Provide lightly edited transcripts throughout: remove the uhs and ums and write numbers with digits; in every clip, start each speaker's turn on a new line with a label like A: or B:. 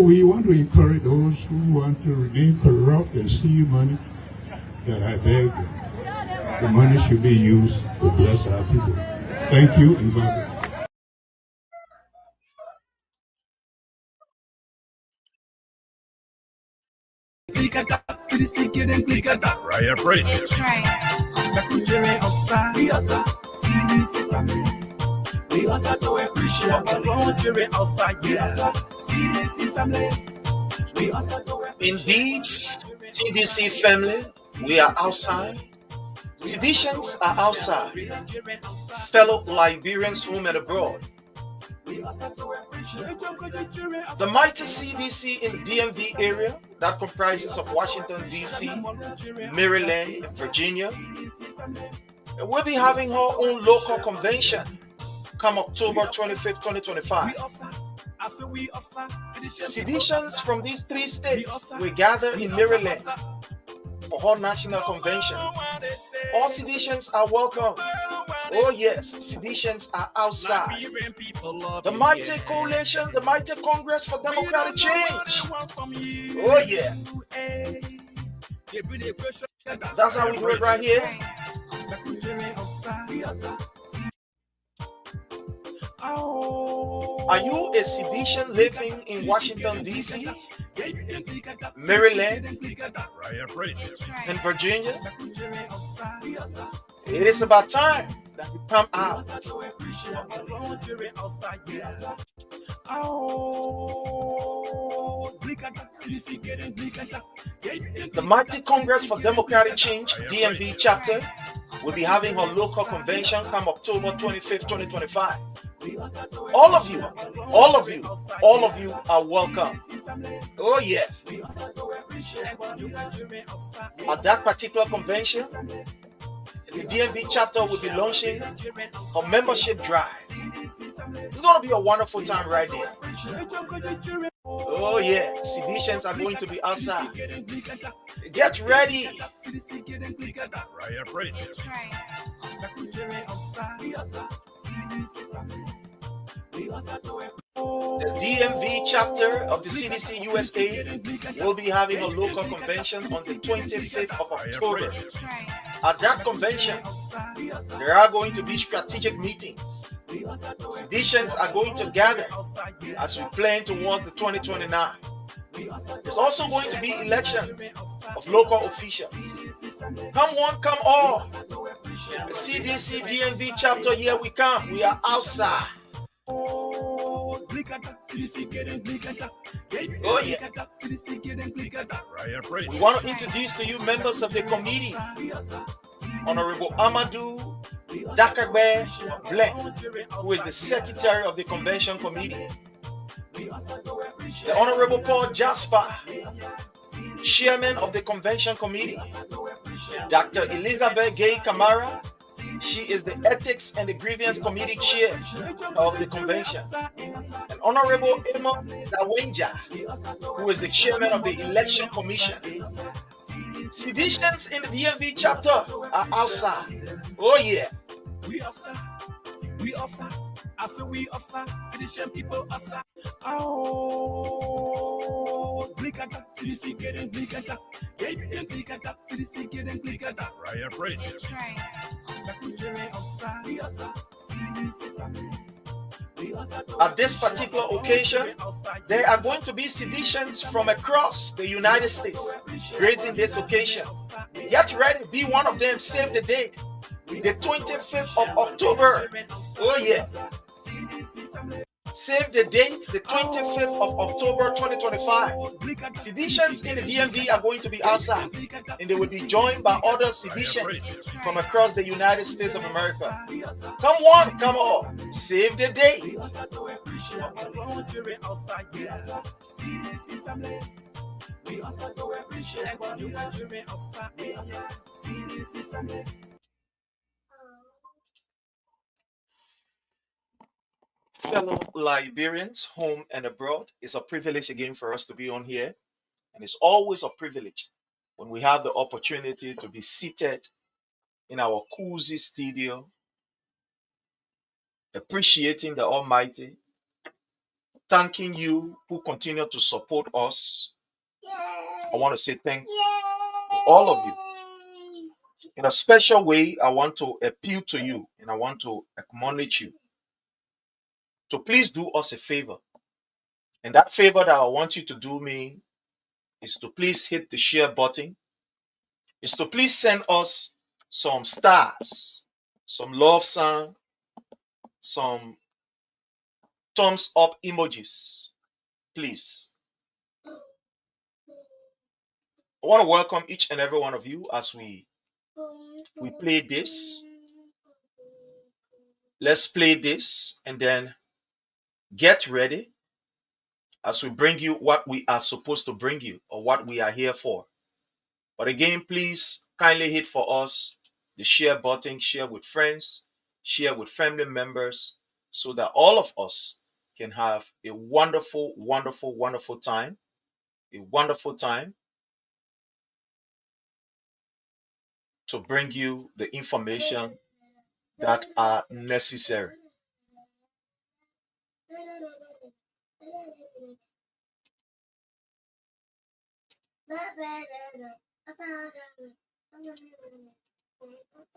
A: We want to encourage those who want to remain corrupt and steal money, that I beg the money should be used to bless our people. Thank you and God bless.
B: Raya praise it.
C: We also do appreciate the laundry outside, yes. CDC family. We also do
D: Indeed, CDC family, we are outside. Seditions are outside. Fellow Liberians home and abroad. The mighty CDC in the DMV area that comprises of Washington, D.C., Maryland, and Virginia will be having her own local convention come October 25th, 2025. Seditions from these three states will gather in Maryland for her national convention. All seditions are welcome. Oh yes, seditions are outside. The mighty coalition, the mighty Congress for Democratic Change. Oh yeah. That's how we do it right here. Are you a sedition living in Washington, D.C., Maryland, and Virginia? It is about time that you come out. The mighty Congress for Democratic Change, DMV chapter, will be having her local convention come October 25th, 2025. All of you are welcome. Oh yeah. At that particular convention, the DMV chapter will be launching a membership drive. It's going to be a wonderful time right there. Oh yeah, seditions are going to be outside. Get ready. The DMV chapter of the CDC USA will be having a local convention on the 25th of October. At that convention, there are going to be strategic meetings. Seditions are going to gather as we plan towards the 2029. There's also going to be elections of local officials. Come one, come all. The CDC DMV chapter, here we come. We are outside. Oh yeah. We want to introduce to you members of the committee. Honorable Amadou Dakagbe Blank, who is the secretary of the convention committee. The Honorable Paul Jasper, chairman of the convention committee. Dr. Elizabeth Gay Kamara, she is the ethics and the grievance committee chair of the convention. And Honorable Emma Zawenja, who is the chairman of the election commission. Seditions in the DMV chapter are outside. Oh yeah. We outside. I say we outside. Sedition people outside. Oh, blikada, CDC getting blikada. Blikada, CDC getting blikada.
B: Raya praise it.
D: At this particular occasion, there are going to be seditions from across the United States raising this occasion. Get ready, be one of them, save the date. The 25th of October. Oh yeah. Save the date, the 25th of October 2025. Seditions in the DMV are going to be outside, and they will be joined by other seditions from across the United States of America. Come one, come all. Save the date. Fellow Liberians, home and abroad, it's a privilege again for us to be on here. And it's always a privilege when we have the opportunity to be seated in our cozy studio, appreciating the Almighty, thanking you who continue to support us. I want to say thank to all of you. In a special way, I want to appeal to you and I want to acknowledge you to please do us a favor. And that favor that I want you to do me is to please hit the share button, is to please send us some stars, some love sign, some thumbs up emojis, please. I want to welcome each and every one of you as we play this. Let's play this and then get ready as we bring you what we are supposed to bring you or what we are here for. But again, please kindly hit for us the share button, share with friends, share with family members, so that all of us can have a wonderful, wonderful, wonderful time. A wonderful time to bring you the information that are necessary.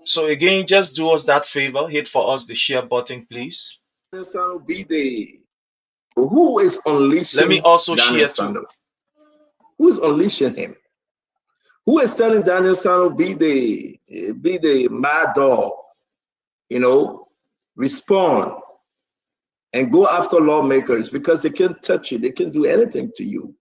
D: So again, just do us that favor, hit for us the share button, please.
E: Who is unleashing?
D: Let me also
E: Daniel
D: share too.
E: Who is unleashing him? Who is telling Daniel Sano be the mad dog, respond and go after lawmakers because they can't touch you, they can't do anything to you.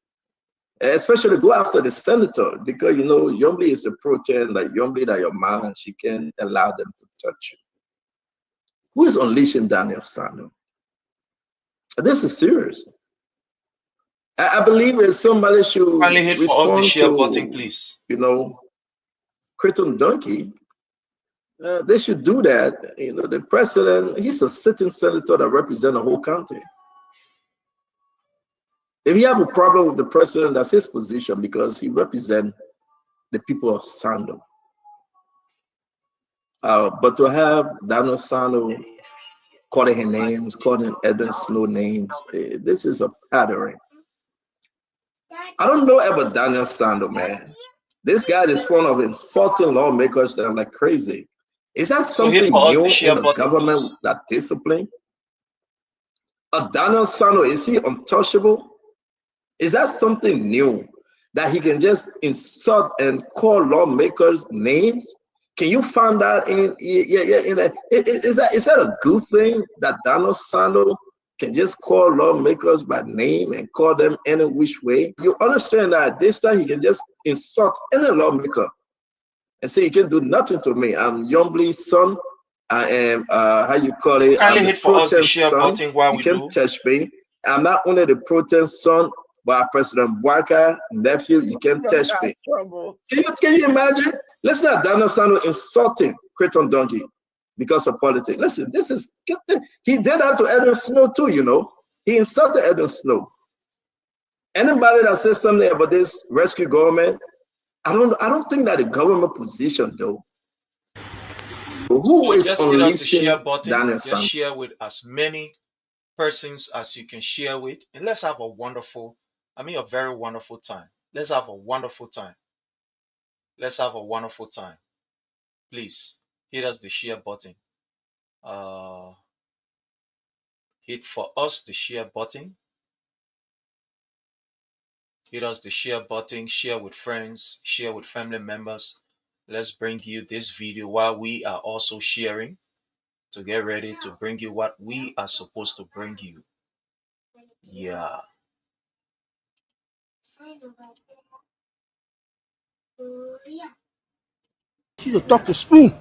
E: Especially go after the senator because Yombly is a pro-chain, like Yombly that your man, she can't allow them to touch you. Who is unleashing Daniel Sano? This is serious. I believe that somebody should
D: finally hit for us the share button, please.
E: Cretan Donkey. They should do that. The president, he's a sitting senator that represents the whole country. If you have a problem with the president, that's his position because he represents the people of Sando. But to have Daniel Sano calling him names, calling Edwin Snow names, this is a pattern. I don't know about Daniel Sando, man. This guy is fond of insulting lawmakers that are like crazy. Is that something new in the government, that discipline? Daniel Sano, is he untouchable? Is that something new that he can just insult and call lawmakers names? Can you find that is that a good thing that Daniel Sano can just call lawmakers by name and call them any which way? You understand that this time he can just insult any lawmaker and say, you can do nothing to me. I'm Yombly's son. I am, how you call it?
D: Kindly hit for us the share button while we do.
E: You can touch me. I'm not only the protest son, but President Boakai nephew. You can touch me. Can you imagine? Listen to Daniel Sano insulting Cretan Donkey because of politics. Listen, he did that to Edwin Snow too, He insulted Edwin Snow. Anybody that says something about this rescue government, I don't think that the government position though. Who is
D: just hit us the share
E: button?
D: Daniel Sano? Just share with as many persons as you can share with, and let's have a very wonderful time. Let's have a wonderful time. Let's have a wonderful time. Please hit us the share button. Hit for us the share button. Hit us the share button. Share with friends. Share with family members. Let's bring you this video while we are also sharing to get ready to bring you what we are supposed to bring you. Yeah.
F: To talk to Spoon.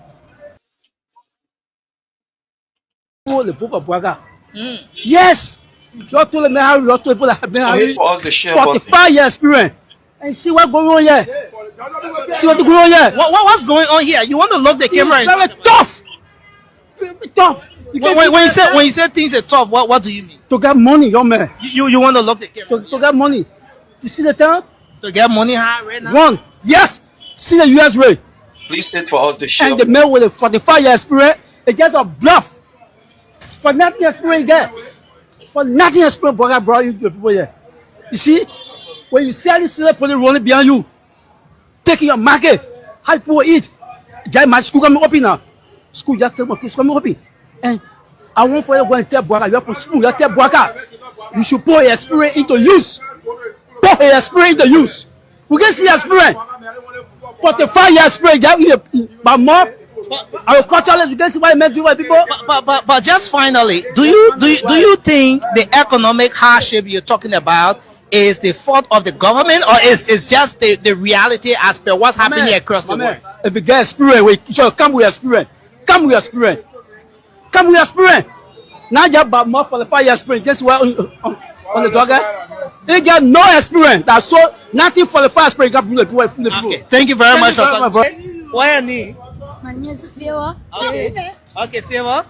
F: The book of Boakai. Yes. You told me how you told people that have been having 45 years experience. And see what's going on here. See what's going on here.
G: What's going on here? You want to lock the camera?
F: Very tough. Very tough.
G: When you say things are tough, what do you mean?
F: To get money, young man.
G: You want to lock the camera?
F: To get money. You see the time?
G: To get money high right now?
F: One. Yes. See the US rate.
D: Please sit for us the share.
F: And the man with a 45 years experience, it's just a bluff. For nothing experience there. For nothing experience Boakai brought you to the people here. You see, when you see all these people rolling behind you, taking your market, how people eat. Just my school coming open now. School just tell my school coming open. And I want for you to go and tell Boakai, you are from school, you tell Boakai, you should put your experience into use. Put your experience into use. We can see your experience. 45 years experience, but more. Agriculturalists, you can see what it meant to white people.
G: But just finally, do you think the economic hardship you're talking about is the fault of the government, or is just the reality as per what's happening across the world?
F: If you get experience, we should come with experience. Come with experience. Come with experience. Not just about more 45 years experience. Guess what on the dogger? They get no experience. That's so nothing 45 experience.
G: Okay, thank you very much. Why any?
H: My name is Favor.
G: Okay, Favor.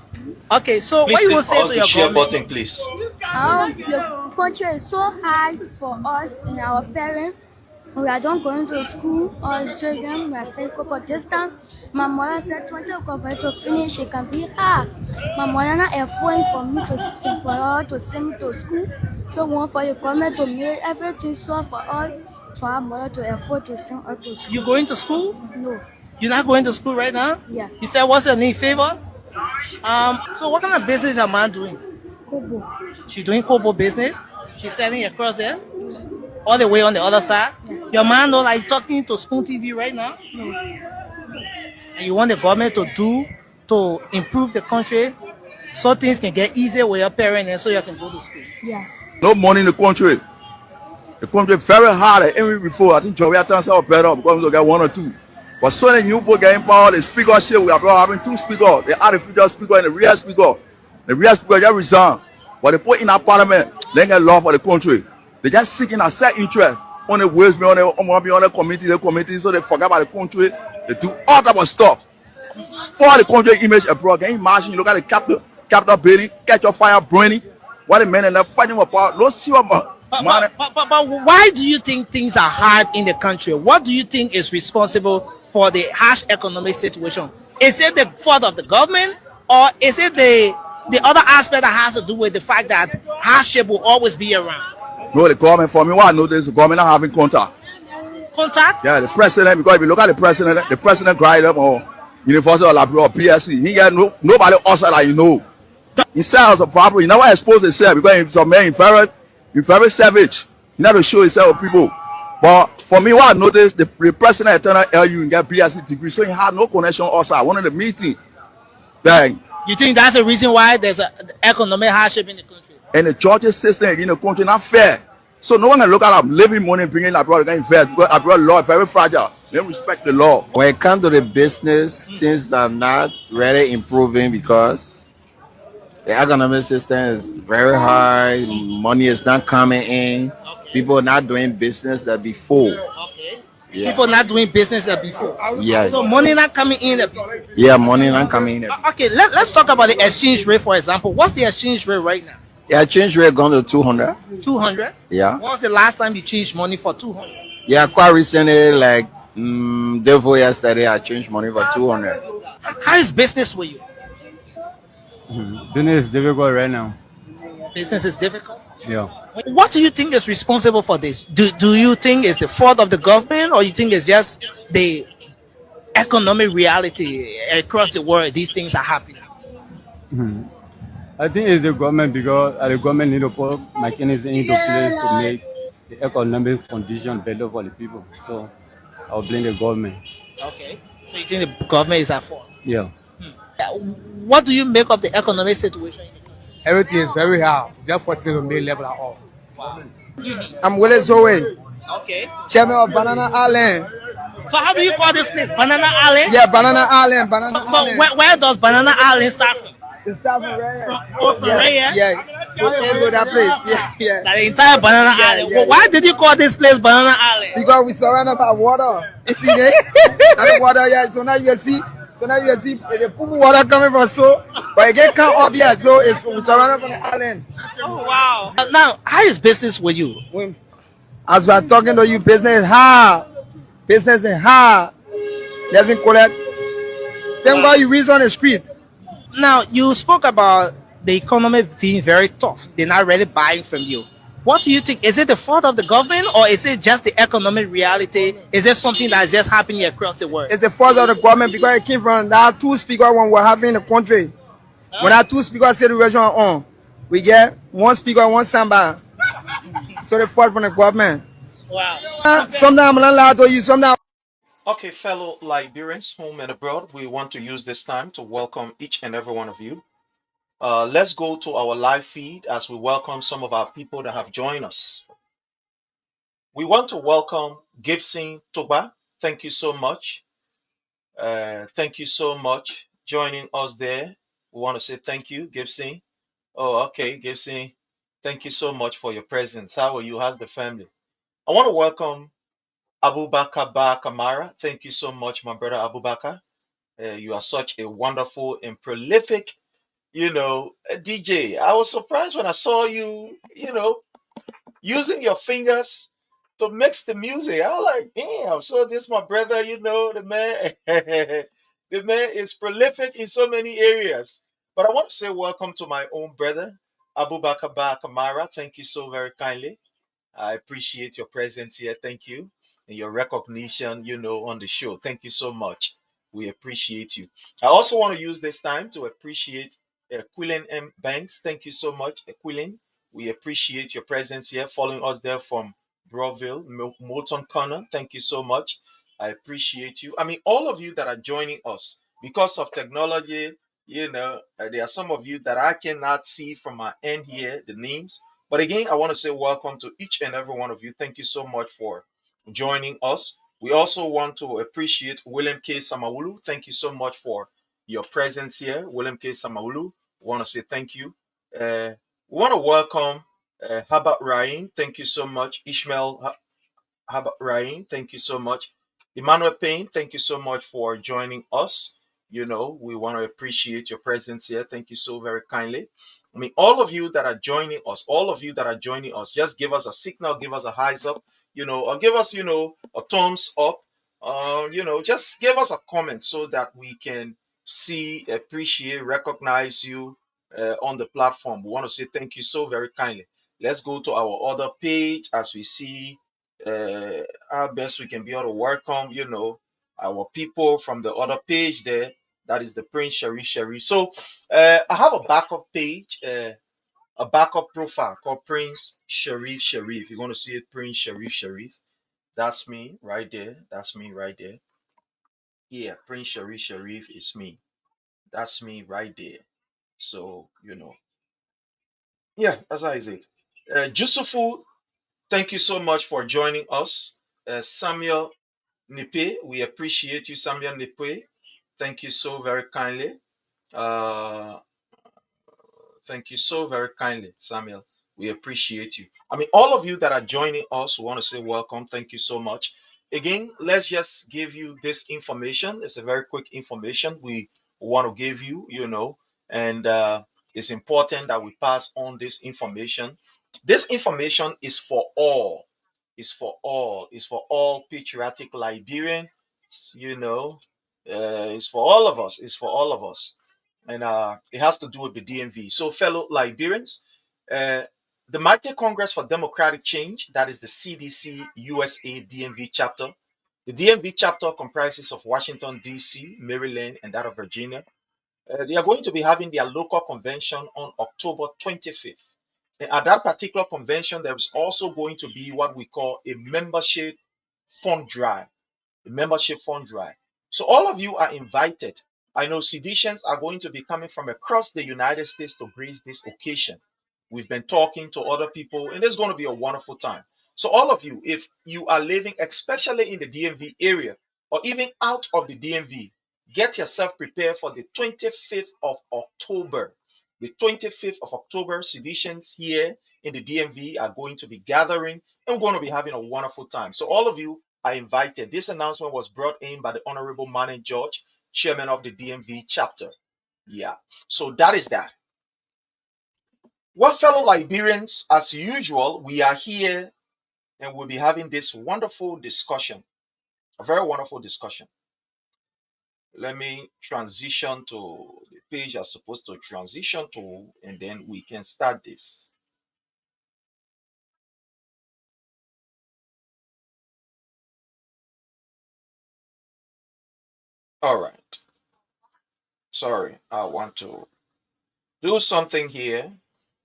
G: Okay, so
D: please
G: what you will say to your
D: share
G: government?
D: button, please.
H: The country is so hard for us and our parents. We are not going to school or children. We are saying, but this time, my mother said 20 o'clock to finish. It can be hard. My mother not affording for me to send me to school. So we want for the government to make everything so for us, for our mother to afford to send us to school.
G: You going to school?
H: No.
G: You're not going to school right now?
H: Yeah.
G: You said what's your name, Favor? So what kind of business is your mom doing?
H: Kobo.
G: She's doing Kobo business. She's selling across there, all the way on the other side. Yeah. Your man know like talking to Spoon TV right now.
H: No.
G: And you want the government to improve the country so things can get easier with your parents and so you can go to school.
H: Yeah.
I: No money in the country. The country very hard. Even before I think Joey turns out better because we get 1 or 2. But so the new book getting power, the speaker shit, we are having 2 speakers, the artificial speaker and the real speaker. The real speaker just resign. But they put in our parliament, they get law for the country. They just seeking a set interest on the ways on the committee, so they forget about the country. They do all type of stuff. Spoil the country image abroad. Can you imagine? You look at the capital building, catch your fire burning. What the men and they're fighting about. Don't see what
G: But why do you think things are hard in the country? What do you think is responsible for the harsh economic situation? Is it the fault of the government, or is it the other aspect that has to do with the fact that hardship will always be around?
I: No, the government, for me, what I notice, the government not having contact.
G: Contact?
I: Yeah, the president, because if you look at the president cried up on University of Liberia or PSC, he got nobody outside that you know. He said as a problem, he never exposed himself because he's a man, he's very savage. He never show himself to people. But for me, what I noticed, the president attended LU and got PSC degree, so he had no connection outside. One of the meetings.
G: You think that's the reason why there's an economic hardship in the country?
I: And the justice system in the country not fair. So no one can look at them living money and bringing abroad and invest because abroad law is very fragile. They don't respect the law.
J: When it comes to the business, things are not really improving because the economic system is very high. Money is not coming in. People are not doing business that before. Yeah.
G: People not doing business that before.
J: Yeah.
G: So money not coming in that before.
J: Yeah, money not coming in.
G: Okay, let's talk about the exchange rate, for example. What's the exchange rate right now?
J: The exchange rate gone to 200.
G: 200?
J: Yeah.
G: When was the last time you changed money for 200?
J: Yeah, quite recently, like day before yesterday, I changed money for 200.
G: How is business with you?
K: Business is difficult right now.
G: Business is difficult?
K: Yeah.
G: What do you think is responsible for this? Do you think it's the fault of the government, or you think it's just the economic reality across the world? These things are happening.
K: I think it's the government because the government need to put mechanisms into place to make the economic condition better for the people. So I'll blame the government.
G: Okay. So you think the government is at fault?
K: Yeah.
G: What do you make of the economic situation in the country?
L: Everything is very hard. Just for people to make level at all.
G: Wow.
L: I'm Willie Zoe.
G: Okay.
L: Chairman of Banana Island.
G: So how do you call this place? Banana Island?
L: Yeah, Banana Island.
G: So where does Banana Island start from?
L: It starts from right
G: here. From right here?
L: Yeah. To that place. Yeah.
G: The entire Banana Island.
L: Yeah.
G: Why did you call this place Banana Island?
L: Because we surrounded by water. You see there? That water, yeah. So now you see the pool water coming from so, but it get come up here, so it's surrounded from the island.
G: Oh wow! Now, how is business with you?
L: As we are talking to you, business is hard. Business is hard. Doesn't collect. Thank God you reach on the street.
G: Now, you spoke about the economy being very tough, they're not really buying from you. What do you think? Is it the fault of the government or is it just the economic reality? Is it something that's just happening across the world?
L: It's the fault of the government because it came from that two speakers when we're having in the country. When that two speakers situation on, we get one speaker, one samba. So the fault from the government.
G: Wow.
L: Sometimes I'm not allowed to use, sometimes.
D: Okay, fellow Liberians, home and abroad, we want to use this time to welcome each and every one of you. Let's go to our live feed as we welcome some of our people that have joined us. We want to welcome Gibson Toba. Thank you so much. Thank you so much joining us there. We want to say thank you, Gibson. Oh, okay, Gibson. Thank you so much for your presence. How are you? How's the family? I want to welcome Abubakar Ba Kamara. Thank you so much, my brother Abubakar. You are such a wonderful and prolific, DJ. I was surprised when I saw you, using your fingers to mix the music. I was like, damn, so this my brother, the man, the man is prolific in so many areas. But I want to say welcome to my own brother, Abubakar Ba Kamara. Thank you so very kindly. I appreciate your presence here. Thank you. And your recognition, on the show. Thank you so much. We appreciate you. I also want to use this time to appreciate Quillen M. Banks. Thank you so much, Quillen. We appreciate your presence here, following us there from Broville, Moulton Corner. Thank you so much. I appreciate you. I mean, all of you that are joining us because of technology, there are some of you that I cannot see from my end here, the names. But again, I want to say welcome to each and every one of you. Thank you so much for joining us. We also want to appreciate William K. Samawulu. Thank you so much for your presence here, William K. Samawulu. We want to say thank you. We want to welcome Habat Ryan. Thank you so much. Ishmael Habat Ryan. Thank you so much. Emmanuel Payne, thank you so much for joining us. We want to appreciate your presence here. Thank you so very kindly. I mean, all of you that are joining us, just give us a signal, give us a highs up, or give us, a thumbs up, just give us a comment so that we can see, appreciate, recognize you on the platform. We want to say thank you so very kindly. Let's go to our other page as we see how best we can be able to welcome, our people from the other page there. That is the Prince Sharif. So I have a backup page, a backup profile called Prince Sharif. You're going to see it, Prince Sharif. That's me right there. That's me right there. Yeah, Prince Sharif is me. That's me right there. So, yeah, that's how is it. Jusufu, thank you so much for joining us. Samuel Nipe, we appreciate you, Samuel Nipe. Thank you so very kindly. Uh, Thank you so very kindly, Samuel. We appreciate you. I mean, all of you that are joining us, we want to say welcome. Thank you so much. Again, let's just give you this information. It's a very quick information we want to give you, and it's important that we pass on this information. This information is for all. It's for all. It's for all patriotic Liberian. It's for all of us. It's for all of us, and it has to do with the DMV. So, fellow Liberians, uh, the Mighty Congress for Democratic Change, that is the CDC USA DMV chapter. The DMV chapter comprises of Washington, D.C., Maryland, and that of Virginia. They are going to be having their local convention on October 25th. And at that particular convention, there is also going to be what we call a membership fund drive. A membership fund drive. So all of you are invited. I know Seditians are going to be coming from across the United States to grace this occasion. We've been talking to other people, and it's going to be a wonderful time. So all of you, if you are living, especially in the DMV area, or even out of the DMV, get yourself prepared for the 25th of October. The 25th of October, Seditians here in the DMV are going to be gathering, and we're going to be having a wonderful time. So all of you are invited. This announcement was brought in by the Honorable Manny George, chairman of the DMV chapter. Yeah, so that is that. Well, fellow Liberians, as usual, we are here and we'll be having this wonderful discussion, a very wonderful discussion. Let me transition to the page are supposed to transition to, and then we can start this. All right. Sorry, I want to do something here.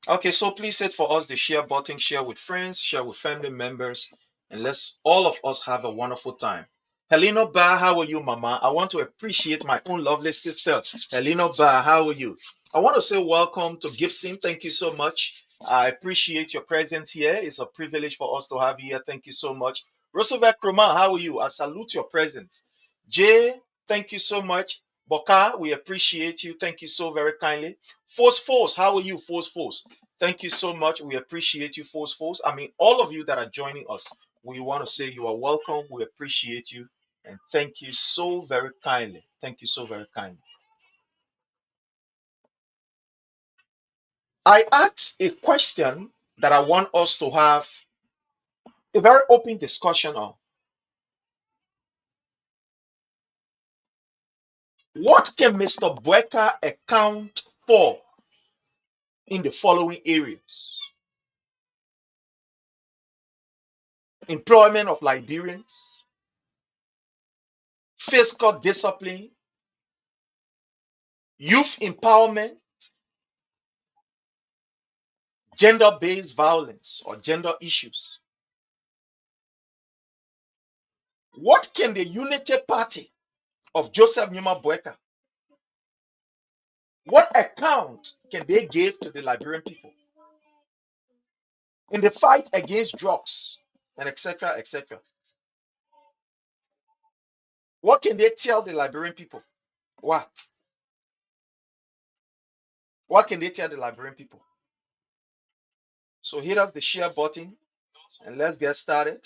D: Okay, so please hit for us the share button, share with friends, share with family members, and let's all of us have a wonderful time. Helena Ba, how are you, Mama? I want to appreciate my own lovely sister, Helena Ba. How are you? I want to say welcome to Gibson. Thank you so much. I appreciate your presence here. It's a privilege for us to have you here. Thank you so much. Roosevelt Kroma, how are you? I salute your presence. Jay, thank you so much. Boka, we appreciate you. Thank you so very kindly. Force, how are you, Force? Thank you so much. We appreciate you, Force. I mean, all of you that are joining us, we want to say you are welcome. We appreciate you. And thank you so very kindly. Thank you so very kindly. I asked a question that I want us to have a very open discussion on. What can Mr. Boakai account for in the following areas? Employment of Liberians, fiscal discipline, youth empowerment, gender-based violence or gender issues. What can the Unity Party of Joseph Numa Boakai, what account can they give to the Liberian people in the fight against drugs and etc., etc.? What can they tell the Liberian people? What? What can they tell the Liberian people? So hit us the share button and let's get started.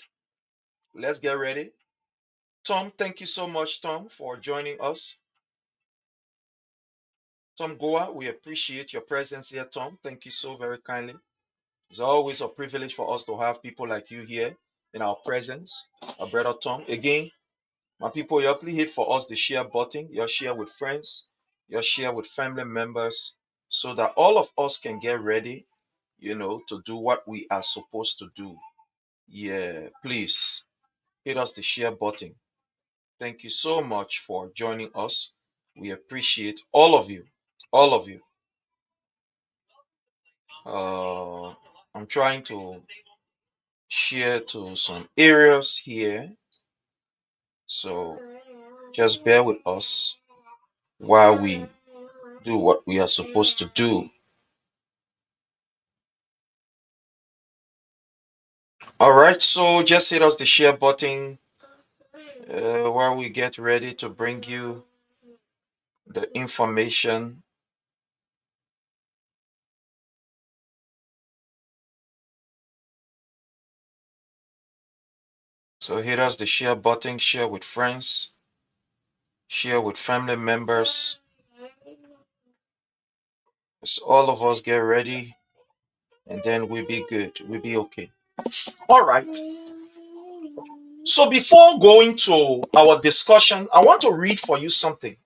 D: Let's get ready. Tom, thank you so much, Tom, for joining us. Tom Goa, we appreciate your presence here, Tom. Thank you so very kindly. It's always a privilege for us to have people like you here in our presence. Our brother Tom. Again, my people, you please hit for us the share button. You share with friends. You share with family members so that all of us can get ready, to do what we are supposed to do. Yeah, please hit us the share button. Thank you so much for joining us. We appreciate all of you. All of you. I'm trying to share to some areas here. So just bear with us while we do what we are supposed to do. All right, so just hit us the share button while we get ready to bring you the information. So hit us the share button, share with friends, share with family members. As all of us get ready, and then we'll be good. We'll be okay. All right. So before going to our discussion, I want to read for you something.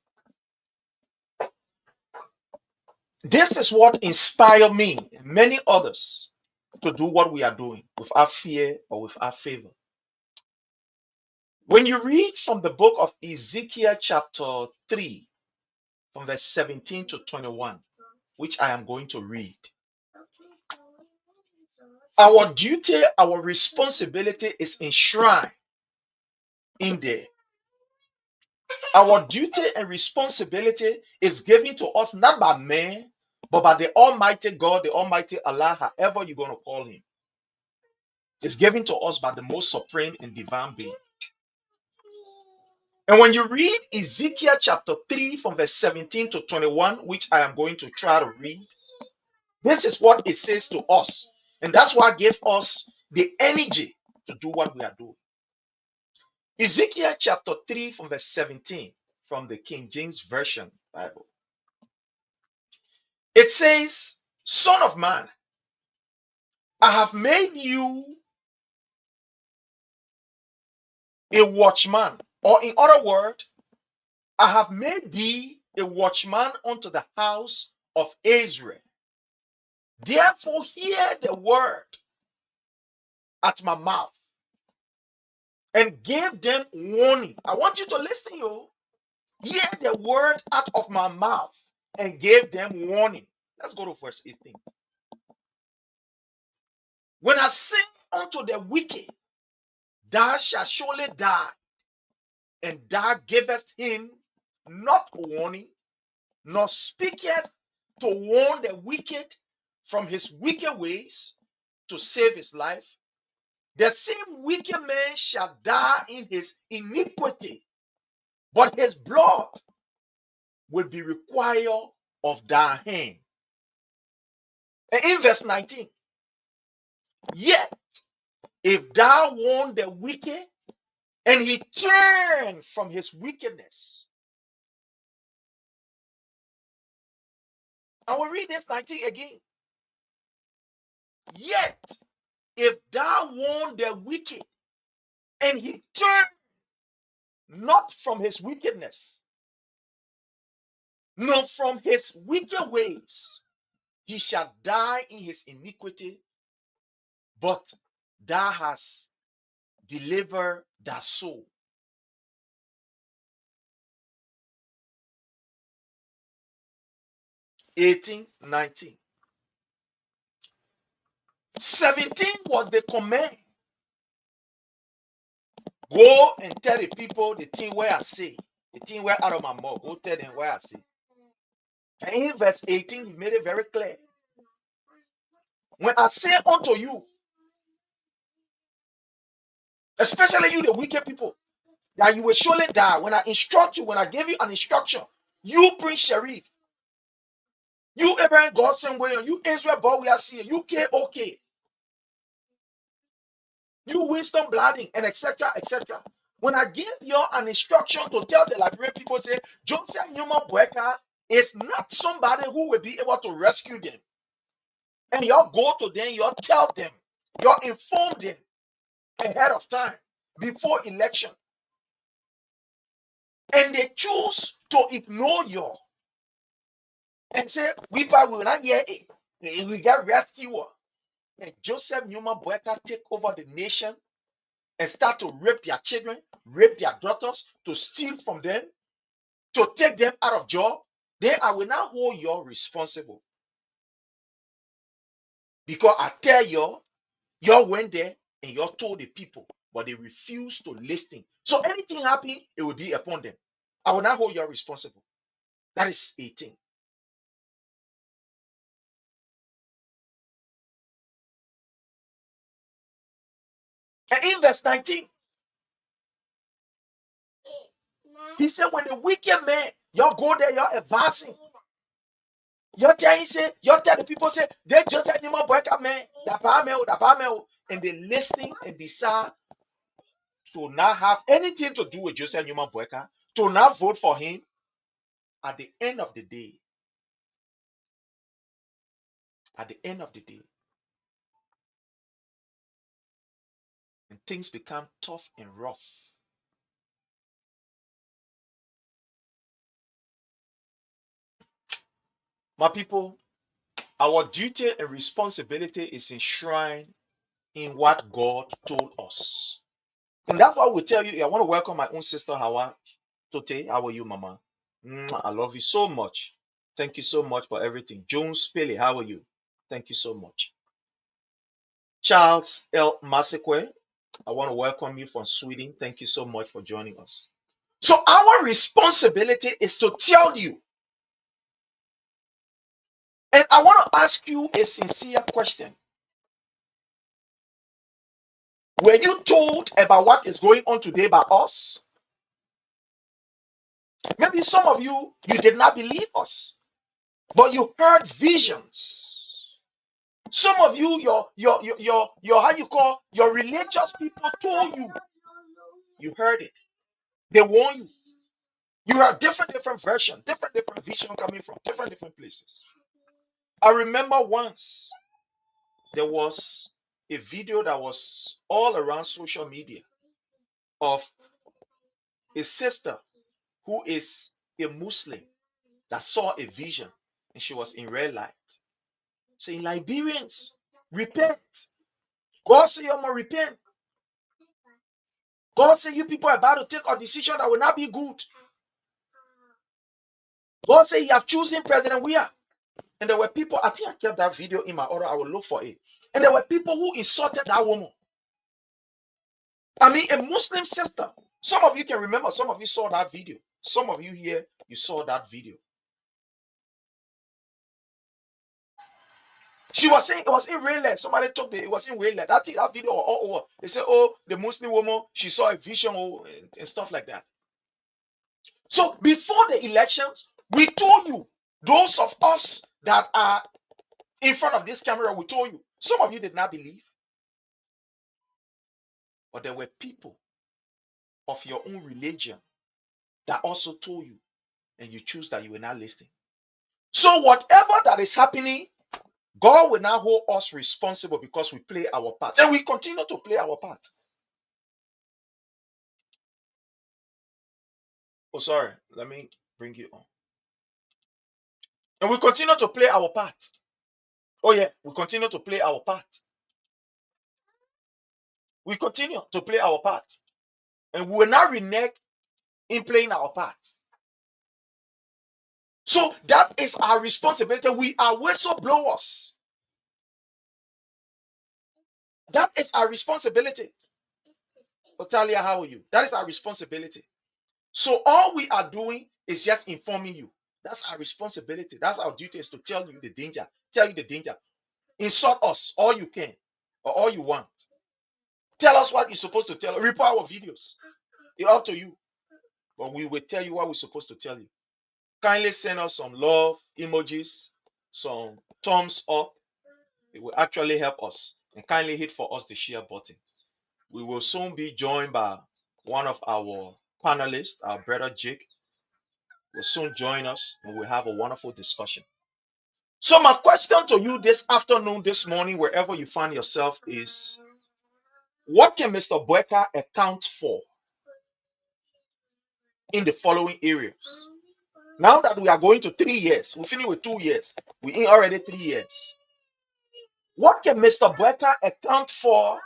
D: This is what inspired me and many others to do what we are doing without fear or without favor. When you read from the book of Ezekiel chapter 3, from verse 17 to 21, which I am going to read, our duty, our responsibility is enshrined in there. Our duty and responsibility is given to us not by man, but by the Almighty God, the Almighty Allah, however you're going to call him. It's given to us by the most supreme and divine being. And when you read Ezekiel chapter 3 from verse 17 to 21, which I am going to try to read, this is what it says to us. And that's what gave us the energy to do what we are doing. Ezekiel chapter 3 from verse 17 from the King James Version Bible. It says, Son of man, I have made you a watchman. Or in other words, I have made thee a watchman unto the house of Israel. Therefore, hear the word at my mouth and give them warning. I want you to listen, you. Hear the word out of my mouth and give them warning. Let's go to verse 18. When I say unto the wicked, thou shalt surely die, and thou givest him not warning, nor speaketh to warn the wicked from his wicked ways to save his life, the same wicked man shall die in his iniquity, but his blood will be required of thy hand. And in verse 19, yet if thou warn the wicked, and he turn from his wickedness. I will read this 19 again. Yet if thou warn the wicked, and he turn not from his wickedness, nor from his wicked ways, he shall die in his iniquity, but thou hast delivered thy soul. 18, 19. 17 was the command. Go and tell the people the thing where I say, the thing where out of my mouth. Go tell them where I say. And in verse 18, he made it very clear. When I say unto you, especially you, the wicked people, that you will surely die. When I instruct you, when I give you an instruction, you Prince Sharif, you Abraham Godson William, you Israel Boy we are seeing, you KOK, you Winston Blading, and etc. etc. When I give you an instruction to tell the Liberian people, say Joseph Newman Boakai is not somebody who will be able to rescue them. And y'all go to them, y'all tell them, y'all inform them ahead of time, before election. And they choose to ignore you and say, we will not hear it. We got rescuer. And Joseph Newman Boakai take over the nation and start to rape their children, rape their daughters, to steal from them, to take them out of job. Then I will not hold you responsible. Because I tell you, you went there and you told the people, but they refuse to listen. So anything happen, it will be upon them. I will not hold you responsible. That is 18. And in verse 19, he said, when the wicked man, y'all go there, y'all advancing. Y'all tell the people, say, they just had him a breaker man, and they listening and decide to not have anything to do with Joseph Newman Boakai, to not vote for him. At the end of the day, and things become tough and rough. My people, our duty and responsibility is enshrined in what God told us. And that's why we tell you, I want to welcome my own sister, Hawa Tote. How are you, Mama? I love you so much. Thank you so much for everything. Jones Pele, how are you? Thank you so much. Charles L. Masekwe, I want to welcome you from Sweden. Thank you so much for joining us. So our responsibility is to tell you. And I want to ask you a sincere question. Were you told about what is going on today by us? Maybe some of you did not believe us, but you heard visions. Some of you, your how you call your religious people told you. You heard it. They warned you. You have different versions, different vision coming from different places. I remember once there was a video that was all around social media of a sister who is a Muslim, that saw a vision, and she was in red light, saying, Liberians, repent. God said, you must repent. God said, you people are about to take a decision that will not be good. God said, you have chosen President Weah. And there were people, I think I kept that video in my order, I will look for it. And there were people who insulted that woman. I mean, a Muslim sister. Some of you can remember, some of you saw that video. Some of you here, you saw that video. She was saying it was in real life. Somebody took it was in real life. That video all over. They said, oh, the Muslim woman, she saw a vision and stuff like that. So before the elections, we told you, those of us that are in front of this camera, we told you. Some of you did not believe. But there were people of your own religion that also told you, and you choose that you were not listening. So whatever that is happening, God will now hold us responsible because we play our part. And we continue to play our part. Oh, sorry. Let me bring you on. And we continue to play our part. Oh, yeah. We continue to play our part. We continue to play our part. And we will not renege in playing our part. So that is our responsibility. We are whistleblowers. That is our responsibility. Otalia, how are you? That is our responsibility. So all we are doing is just informing you. That's our responsibility. That's our duty, is to tell you the danger. Tell you the danger. Insult us all you can or all you want. Tell us what you're supposed to tell. Report our videos. It's up to you. But we will tell you what we're supposed to tell you. Kindly send us some love emojis, some thumbs up. It will actually help us. And kindly hit for us the share button. We will soon be joined by one of our panelists, our brother Jake. Will soon join us and we'll have a wonderful discussion. So my question to you this afternoon, this morning, wherever you find yourself, is what can Mr. Boakai account for in the following areas? Now that we are going to 3 years, we finish with 2 years, we in already 3 years. What can Mr. Boakai account for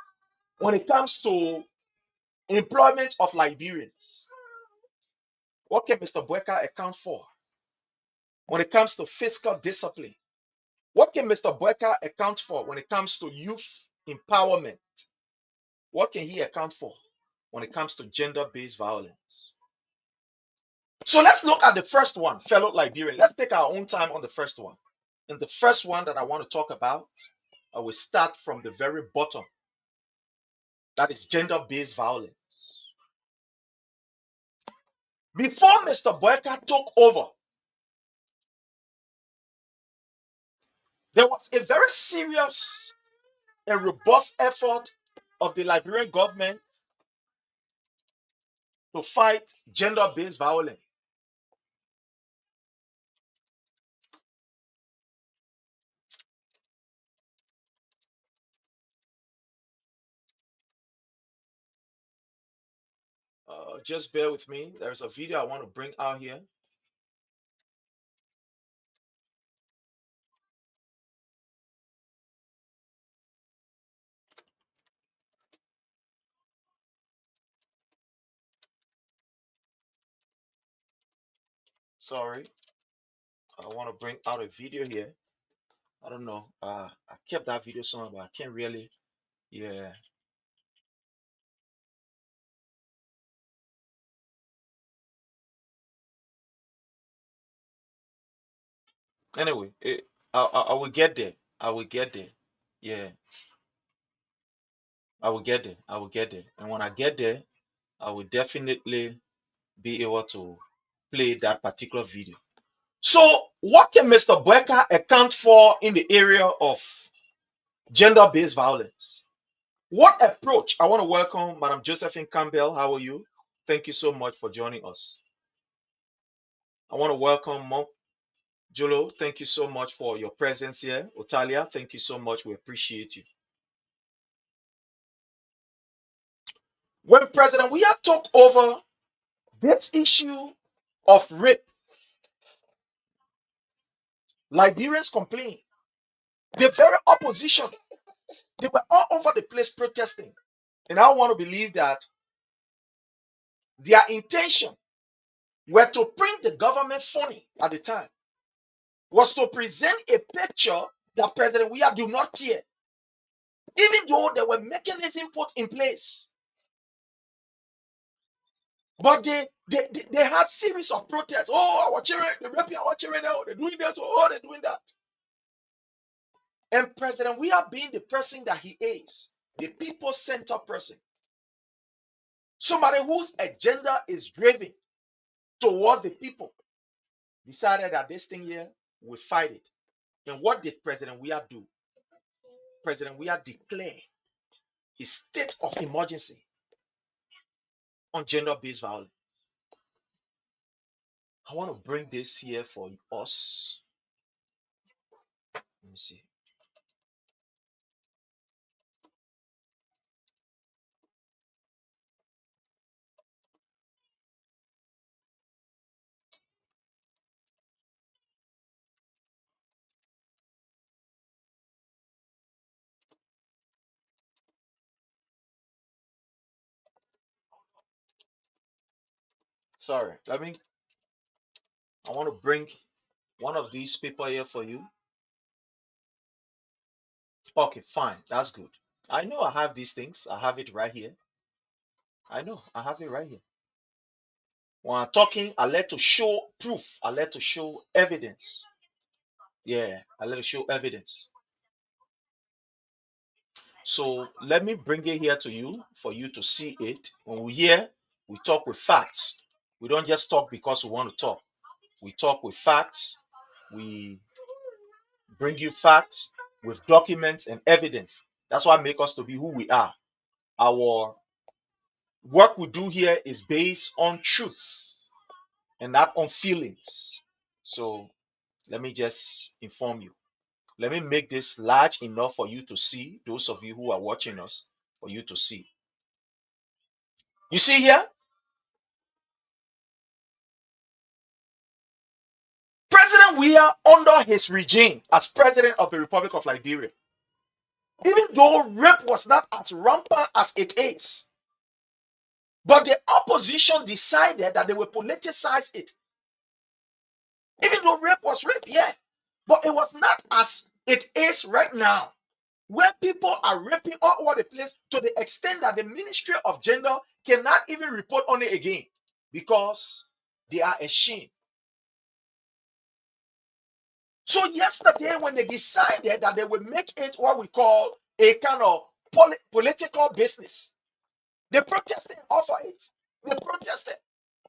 D: when it comes to employment of Liberians? What can Mr. Boakai account for when it comes to fiscal discipline? What can Mr. Boakai account for when it comes to youth empowerment? What can he account for when it comes to gender-based violence? So let's look at the first one, fellow Liberian. Let's take our own time on the first one. And the first one that I want to talk about, I will start from the very bottom. That is gender-based violence. Before Mr. Boakai took over, there was a very serious and robust effort of the Liberian government to fight gender-based violence. Just bear with me. There's a video I want to bring out here. Sorry. I want to bring out a video here. I don't know. I kept that video somewhere, but I can't really. Yeah. Anyway, I will get there. I will get there. Yeah. I will get there. I will get there. And when I get there, I will definitely be able to play that particular video. So, what can Mr. Boakai account for in the area of gender-based violence? What approach? I want to welcome Madam Josephine Campbell. How are you? Thank you so much for joining us. I want to welcome Monk Jolo. Thank you so much for your presence here. Otalia, thank you so much. We appreciate you. When President Weah took over, this issue of rape Liberians complain. The very opposition, they were all over the place protesting. And I want to believe that their intention were to print the government funny at the time, was to present a picture that President Weah do not care, even though there were mechanisms put in place. But they had series of protests. Oh, our children, they're raping our children now, they're doing that, oh, they're doing that. And President Weah being the person that he is, the people-centered person, somebody whose agenda is driven towards the people, decided that this thing here, we fight it. And what did President Weah do? President Weah declared a state of emergency on gender-based violence. I want to bring this here for us. Let me see. Sorry, I want to bring one of these people here for you. Okay, fine. That's good. I know I have these things. I have it right here. I know I have it right here. When I'm talking, I like to show proof. I like to show evidence. Yeah, I like to show evidence. So let me bring it here to you for you to see it. When we hear, we talk with facts. We don't just talk because we want to talk. We talk with facts. We bring you facts with documents and evidence. That's what makes us to be who we are. Our work we do here is based on truth and not on feelings. So let me just inform you. Let me make this large enough for you to see, those of you who are watching us, for you to see. You see here? President Weah, under his regime as president of the Republic of Liberia, even though rape was not as rampant as it is, but the opposition decided that they will politicize it. Even though rape was rape, yeah, but it was not as it is right now, where people are raping all over the place to the extent that the Ministry of Gender cannot even report on it again because they are ashamed. So yesterday, when they decided that they would make it what we call a kind of political business, they protested over it. They protested.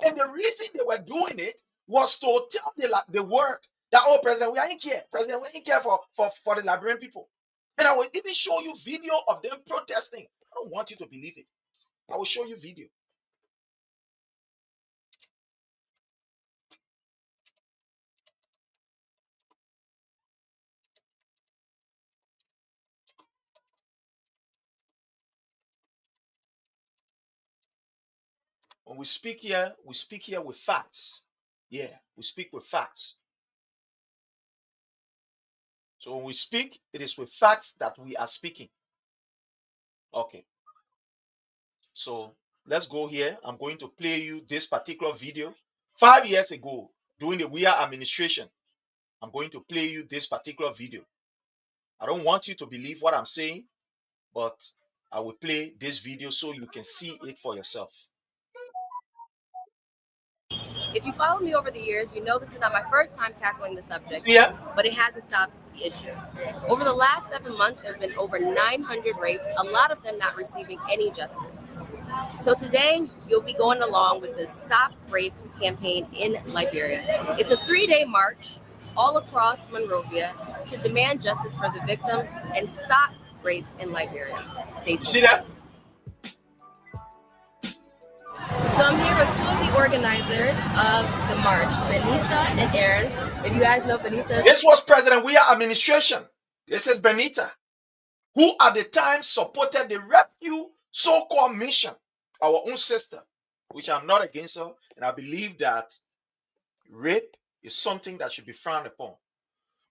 D: And the reason they were doing it was to tell the world that, oh, President, we are in care. President, we are in care for the Liberian people. And I will even show you video of them protesting. I don't want you to believe it. I will show you video. When we speak here with facts. Yeah, we speak with facts. So when we speak, it is with facts that we are speaking. Okay. So let's go here. I'm going to play you this particular video. 5 years ago, during the Weah administration, I'm going to play you this particular video. I don't want you to believe what I'm saying, but I will play this video so you can see it for yourself.
M: If you follow me over the years, you know this is not my first time tackling the subject, but it hasn't stopped the issue. Over the last 7 months, there have been over 900 rapes, a lot of them not receiving any justice. So today, you'll be going along with the Stop Rape campaign in Liberia. It's a 3-day march all across Monrovia to demand justice for the victims and stop rape in Liberia. Stay tuned.
D: See that?
M: So I'm here with two of the organizers of the march, Benita and Aaron. If you guys know Benita.
D: This was President Weah administration. This is Benita, who at the time supported the rescue so-called mission, our own sister, which I'm not against her, and I believe that rape is something that should be frowned upon.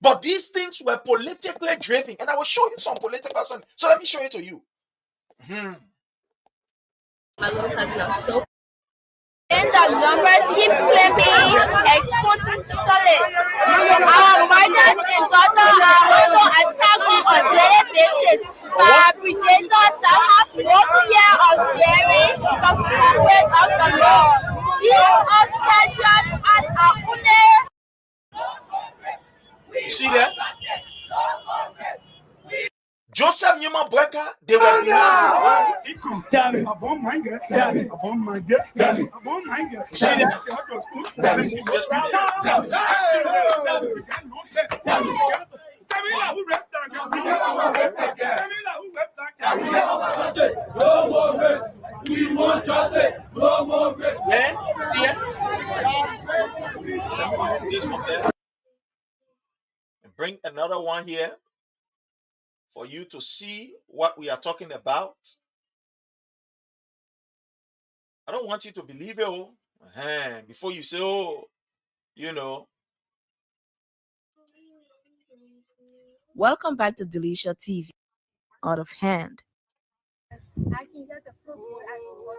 D: But these things were politically driven, and I will show you some political songs. So let me show it to you.
M: My little cousin, I'm so.
N: And the numbers keep climbing exponentially. Our mothers and daughters are also attacked on a daily basis by predators that have no fear of bearing the full weight of the law. These are soldiers at Akune.
D: You see that? Joseph Newman Boakai, they were behind this. You see that? Let me move this one
C: We want justice. No more rape.
D: yeah, you see it? Let me move this from there and bring another one here for you to see what we are talking about. I don't want you to believe it, oh. Before you say, oh, you know.
O: Welcome back to Delisha TV. Out of hand.
H: I can get the food as a work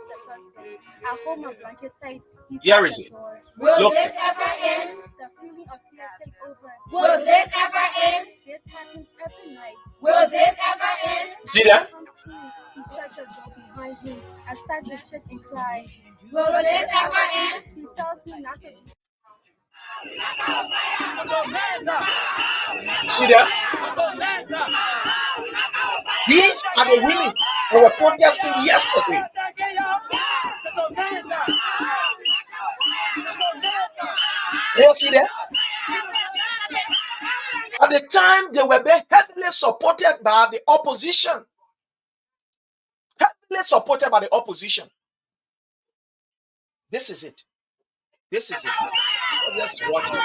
H: I hold my blanket tight.
D: Here is it.
N: Will
D: Look.
N: this ever end?
H: The feeling of fear take over.
N: Will this ever end?
H: This happens every night.
N: Will this ever end?
D: See that?
H: He shuts the door behind me. I start to shit and cry.
N: Will this ever end?
H: He tells me not to.
D: See that? These are the women who were protesting yesterday. You see that? At the time, they were being heavily supported by the opposition. Heavily supported by the opposition. This is it. This is it. Let's just watch it.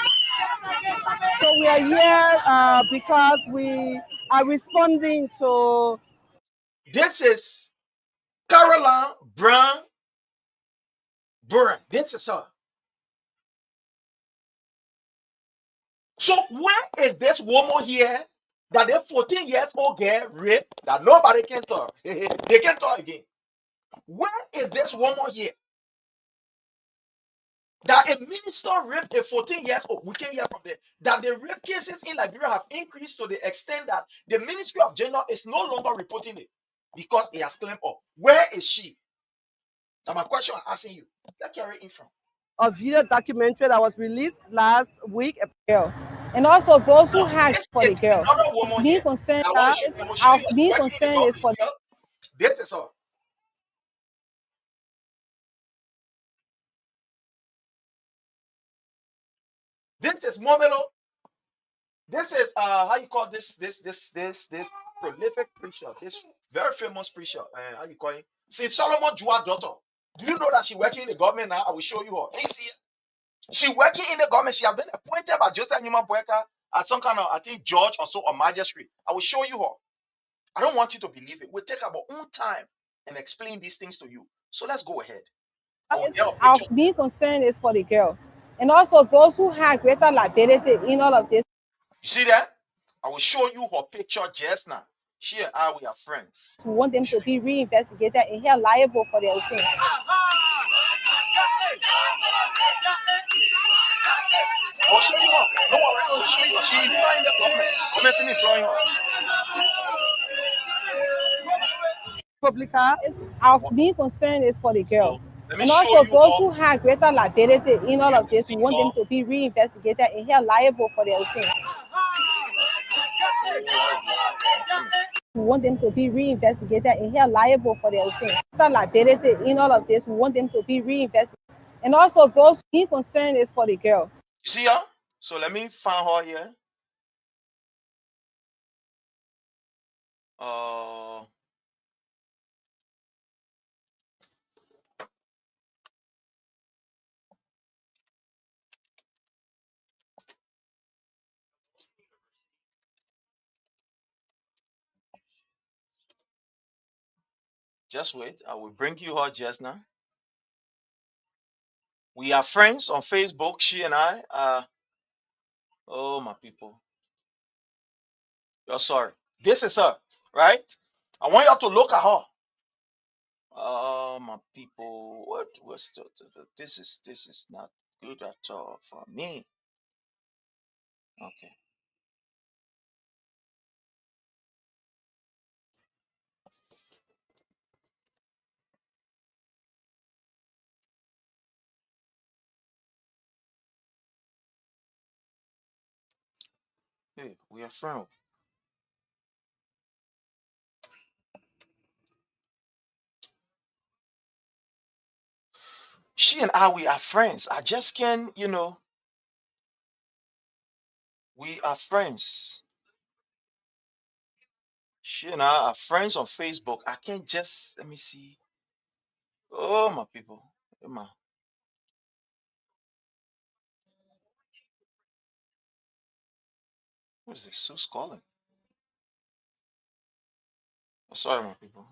P: So we are here because we are responding to.
D: This is Caroline Brown. This is her. So where is this woman here that the 14 years old girl raped that nobody can talk? They can't talk again. Where is this woman here? That a minister raped a 14 years old. We can hear from there. That the rape cases in Liberia have increased to the extent that the Ministry of Gender is no longer reporting it because it has claimed up. Where is she? Now my question I'm asking you. Let's carry in from.
P: A video documentary that was released last week of girls, and also those who hacked for the girls. Being concerned is for.
D: This is all. This is Momelo. This is how you call this prolific preacher, this very famous preacher. How you call him? St. Solomon Jua daughter. Do you know that she working in the government now? I will show you her. Can you see it? She working in the government. She has been appointed by Joseph Newman Boakai as some kind of, I think, judge or so, or magistrate. I will show you her. I don't want you to believe it. We'll take our own time and explain these things to you. So let's go ahead.
P: Our being concerned is for the girls, and also those who have greater liability in all of this.
D: You see that? I will show you her picture just now. She and I, we are friends.
P: We want them to be reinvestigated and held liable for their offense.
D: I'll show you her. No, I'll show you her. She employing the government. Government employing her.
P: Publica, our being concerned is for the girls.
D: So,
P: and also those who have greater liability in all of this, we want them to be reinvestigated and held liable for their offense. We want them to be reinvestigated and held liable for their offense. Liability in all of this, we want them to be reinvestigated. And also those being concerned is for the girls.
D: You see her? So let me find her here. Just wait. I will bring you her just now. We are friends on Facebook. She and I are. Oh, my people. You're sorry. This is her, right? I want y'all to look at her. My people, what's this is not good at all for me. Okay. Hey, we are friends. She and I, we are friends. I just can't, we are friends. She and I are friends on Facebook. I can't just, let me see. Oh, my people. Who's this? Who's calling? Oh, sorry, my people.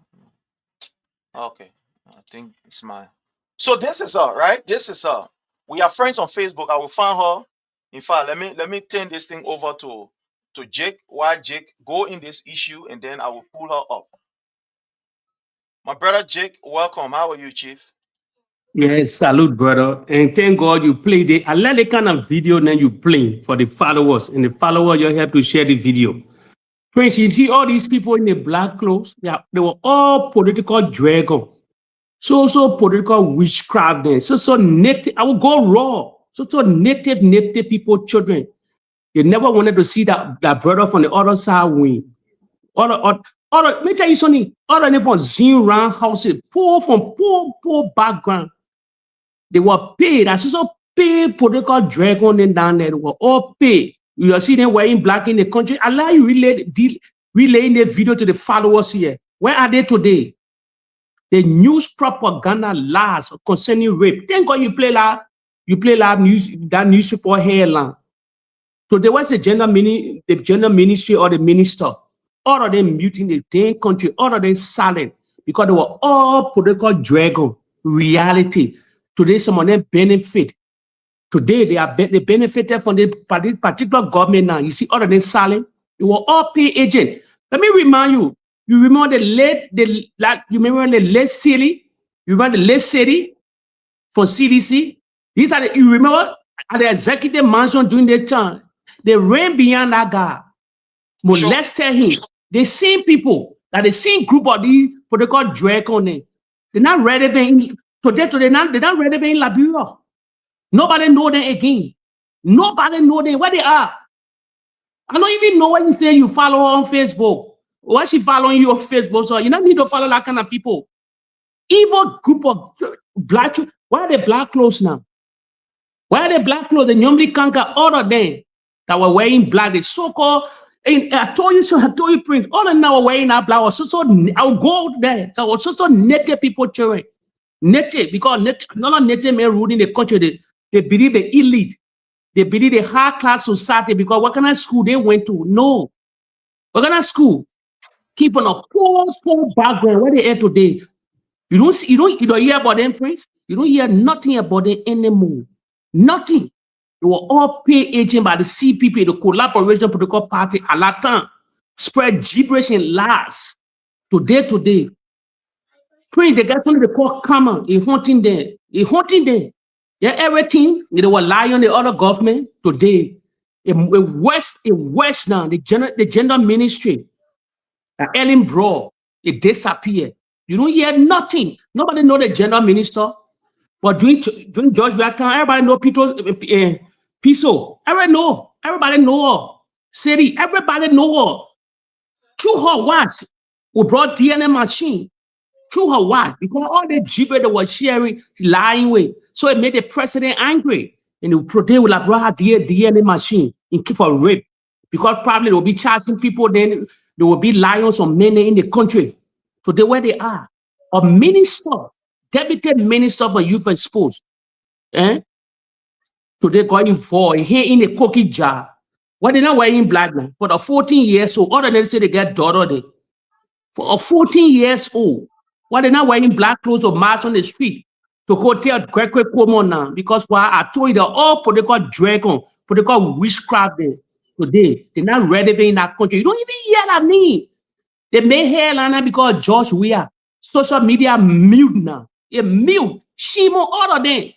D: Okay. I think it's mine. So this is her, right? This is her. We are friends on Facebook. I will find her. In fact, let me turn this thing over to Jake. Why Jake? Go in this issue and then I will pull her up. My brother Jake, welcome. How are you, Chief?
Q: Yes, salute, brother. And thank God you play the I like the kind of video then you play for the followers. And the followers, you have to share the video. Prince, you see all these people in the black clothes, they were all political dragon. So political witchcraft then. So native, I will go raw. So native people, children. They never wanted to see that brother from the other side win. Let me tell you something. Other from zero round houses, poor background. They were paid. I saw paid political dragon them down there. They were all paid. You see them wearing black in the country. Allow you relaying the video to the followers here. Where are they today? The news propaganda lies concerning rape. Thank God you play live news, that news report headline. So there was the gender ministry or the minister. All of them muting the damn country, all of them silent because they were all political dragon reality. Today, some of them benefit. Today, they benefited from the particular government now. You see, all of them silent. They were all pay agent. Let me remind you. You remember you remember the late city? You remember the late city for CDC? These are you remember at the executive mansion during the time. They ran beyond that guy, molested him. The same people, the same group of these political drag on it. They're not relevant today. They're not relevant in Liberia. Nobody know them again. Nobody know them where they are. I don't even know what you say you follow her on Facebook. Why she following you on Facebook? So you don't need to follow that kind of people. Evil group of black. Why are they black clothes now? Why are they black clothes? They normally conquer all of them that were wearing black. The so-called, I told you, Prince, all of them now were wearing that black. I'll go there. So was so native people children. Native, because none of native men ruling the country. They believe the elite. They believe the high class society because what kind of school they went to? No. What kind of school? Keep from a poor background where they are today. You don't hear about them, Prince. You don't hear nothing about them anymore. Nothing. They were all paid agent by the CPP, the Collaboration Political Party, a lot time. Spread gibberish and lies. Today. Prince, they got something they call common. A haunting them. Yeah, everything. They were lying on the other government today. West now, the gender ministry. Ellen Bro, it disappeared. You don't hear nothing. Nobody know the gender minister. But during George Reactor, everybody know Piso. Everybody know her. City, everybody know her. Through her watch, we brought DNA machine. Through her watch, because all the gibberish they were sharing, lying with. So it made the president angry. And they will have brought her DNA machine for rape. Because probably they will be charging people, then there will be lions or men in the country. So they where they are. A minister, deputy minister for youth and sports. So they got involved here in the cookie jar. Why they not wearing black man? For the 14 years old, other than say they get daughter there. For a 14 years old, why they not wearing black clothes or march on the street? To go tell quick come on now. Because why I told you they're all political dragon, political witchcraft there. Today, they're not relevant in that country. You don't even hairline. They made hairline because George Weah. Social media mute now. It mute. Shimo all of them.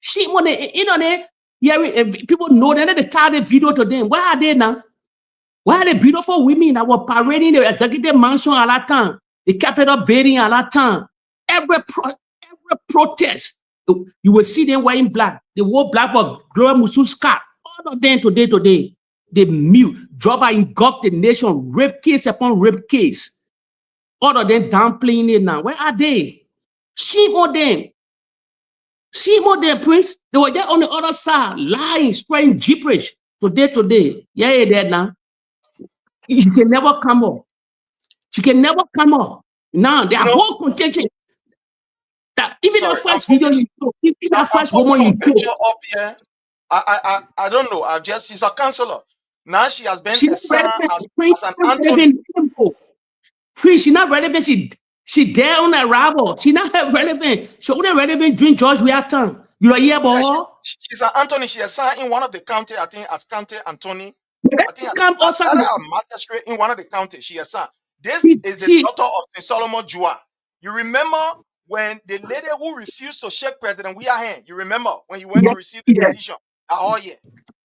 Q: Shimo the internet. Yeah, people know that they tired the video to them. Where are they now? Where are the beautiful women that were parading the executive mansion at that time? The Capitol building at that time? Every protest, you will see them wearing black. They wore black for Gloria Musu's cap. All of them today, they mute. Driver engulfed the nation, rape case upon rape case. All of them downplaying it now. Where are they? Shame on them. Shame on them, Prince. They were just on the other side, lying, spreading gibberish. Today. Yeah, you're dead now. You can never come up. She can never come up. Now, their whole contention. That even the first video you saw, even the first woman you saw.
D: Up here. I don't know. She's a counselor. Now she has been assigned as an Anthony.
Q: She's not relevant. She there on arrival. She's not relevant. She only relevant during George Weah time. You are here, boy.
D: She's an Anthony. She assigned in one of the county, I think, as County Anthony. I think
Q: also
D: a magistrate in one of the counties. She assigned. This is the daughter of St. Solomon Jua. You remember when the lady who refused to shake President Weah hand? You remember when he went to receive the petition? The whole year.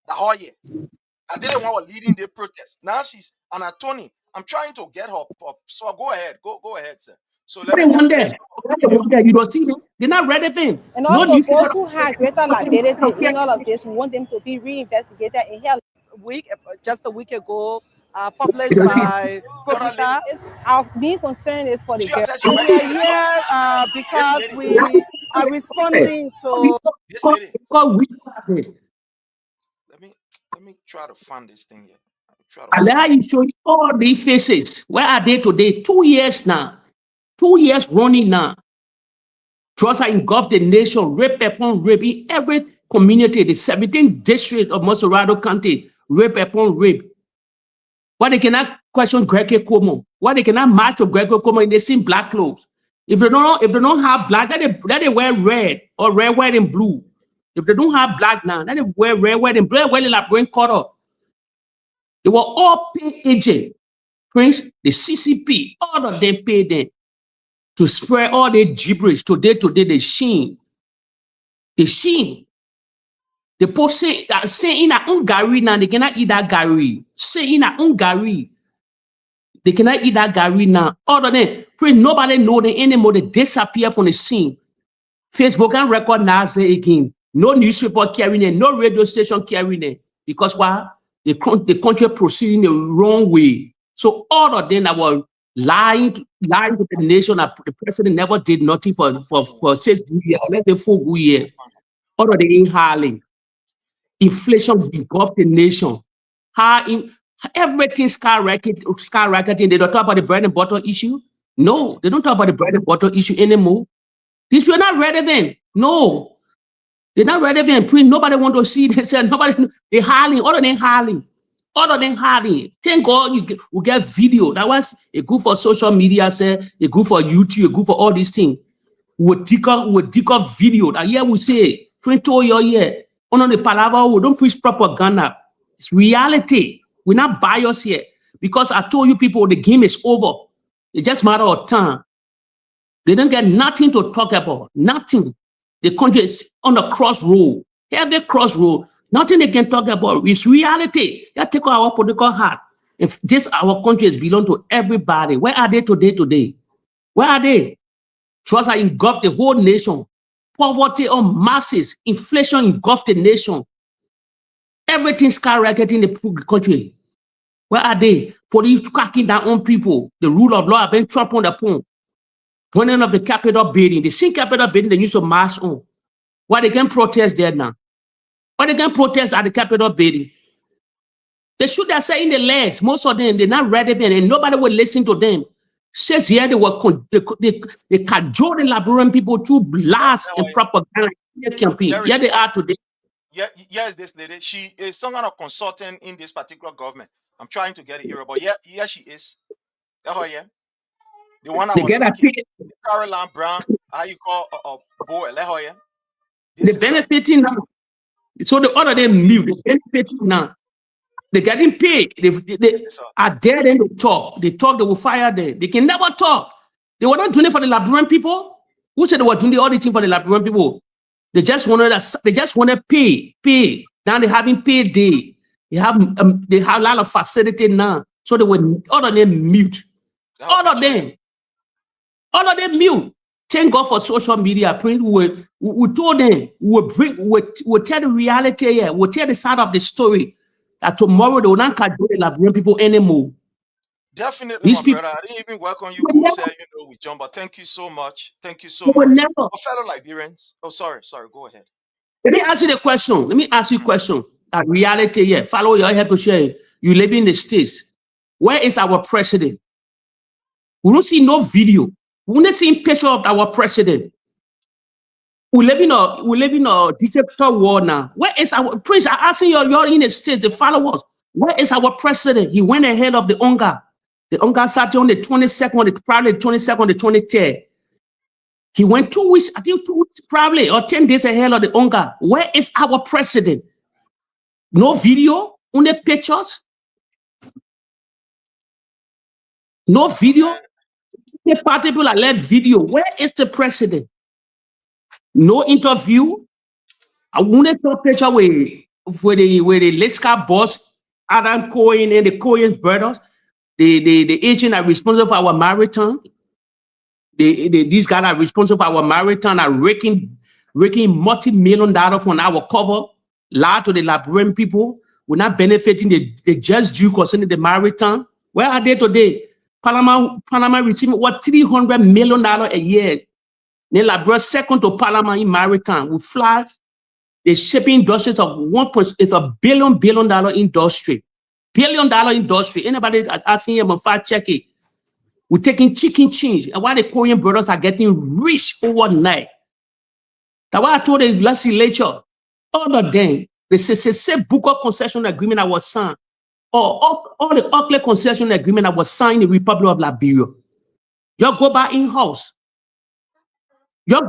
D: I didn't want her leading the protest. Now she's an attorney. I'm trying to get her up. So go ahead. Go ahead, sir. So let me
Q: you don't see them. They're not relevant.
P: And also those who have greater liability in all of this, we want them to be reinvestigated. In here
R: just a week ago, published by Boakai.
P: Our main concern is for the girls.
R: Because we are responding to
D: this lady. Let me try to find this thing here.
Q: I'll show you all these faces. Where are they today? 2 years now. 2 years running now. Drugs are engulfed the nation, rape upon rape in every community. The 17th district of Mosorado County, rape upon rape. Why they cannot question Gregory Cuomo? Why they cannot march to Gregory Cuomo in the same black clothes? If they don't have black, let they wear red or red, white, and blue. If they don't have black now, let they wear red, white, and blue. Well, like green color. They were all paid agents. Prince, the CCP, all of them paid them to spread all the gibberish. Today, the sheen. The sheen. The post say in a Hungary now, they cannot eat that Gary. Say in a Hungary, they cannot eat that Gary now. All of them, Prince, nobody know them anymore. They disappear from the scene. Facebook can recognize them again. No newspaper carrying it, no radio station carrying it. Because why? The country proceeding the wrong way. So all of them that were lying to the nation, that the president never did nothing for 6 years, less than 4 years. All of them in Harlem. Inflation engulfed the nation. Everything skyrocketing. They don't talk about the bread and butter issue. No, they don't talk about the bread and butter issue anymore. These people are not relevant. No. They're not relevant. Nobody want to see. They said nobody. They're howling. All of them howling. All of them howling. Thank God we get video. That was a good for social media. Say a good for YouTube. A good for all these things. We dig up video. That here we say 20 years. On the palaver, we don't preach propaganda. It's reality. We're not biased here because I told you people the game is over. It's just a matter of time. They don't get nothing to talk about. Nothing. The country is on the crossroad, heavy crossroad. Nothing they can talk about. It's reality. You take our political heart. If this our country is belong to everybody, where are they today? Where are they? Drugs are engulfed the whole nation. Poverty on masses. Inflation engulfed the nation. Everything skyrocketing the country. Where are they? Police cracking down on people. The rule of law have been trampled upon. Burning of the Capitol building. The same Capitol building they used to march on. Why they can protest there now? Why they can protest at the Capitol building? They shoot themselves in the legs. Most of them, they're not relevant and nobody will listen to them. Says here they cajole the Liberian people through blast and propaganda campaign. Here they are today.
D: Yes, this lady. She is some kind of consultant in this particular government. I'm trying to get it here, but yeah, she is. Oh, yeah. The one I was speaking, Caroline Brown, how you call boy, let her, yeah.
Q: They're benefiting now. So the other them mute, they're benefiting now. They're getting paid. They are there and they talk. They talk, they will fire them. They can never talk. They were not doing it for the Liberian people. Who said they were doing the auditing for the Liberian people? They just wanted to pay. Now they having paid day. They have a lot of facility now. So they were all of them mute. All of them mute. Thank God for social media. We told them we'll tell the reality here. We'll tell the side of the story that tomorrow they will not catch the Liberian people anymore.
D: Definitely, my brother. I didn't even welcome you. Who said with John? But thank you so much. Thank you so much. Fellow Liberians. Oh, sorry. Go ahead.
Q: Let me ask you the question. That reality here. Follow your head to share. You live in the States. Where is our president? We don't see no video. We don't see a picture of our president. We live in a digital world now. Where is our prince? I'm asking you're in the States, the followers. Where is our president? He went ahead of the UNGA. The UNGA started on the 22nd, probably the 22nd, the 23rd. He went 2 weeks, I think 2 weeks, probably, or 10 days ahead of the UNGA. Where is our president? No video, only pictures. No video. The party people are left video. Where is the president? No interview. I want to talk picture with the Leska boss, Adam Cohen and the Cohen brothers. The agent are responsible for our marathon. These guys are responsible for our marathon, are raking multi-million dollars from our cover. Lie to the Liberian people. We're not benefiting the just due concerning the marathon. Where are they today? Panama receiving what $300 million a year. The Liberia second to Panama in maritime. We fly the shipping industries of it's a billion industry. $1 billion industry. Anybody asking him on fact check it. We're taking chicken change. And why the Korean brothers are getting rich overnight. That's why I told the legislature, all of them, the say book of concession agreement that was signed, or all the Oakley concession agreement that was signed in the Republic of Liberia. You go back in-house. You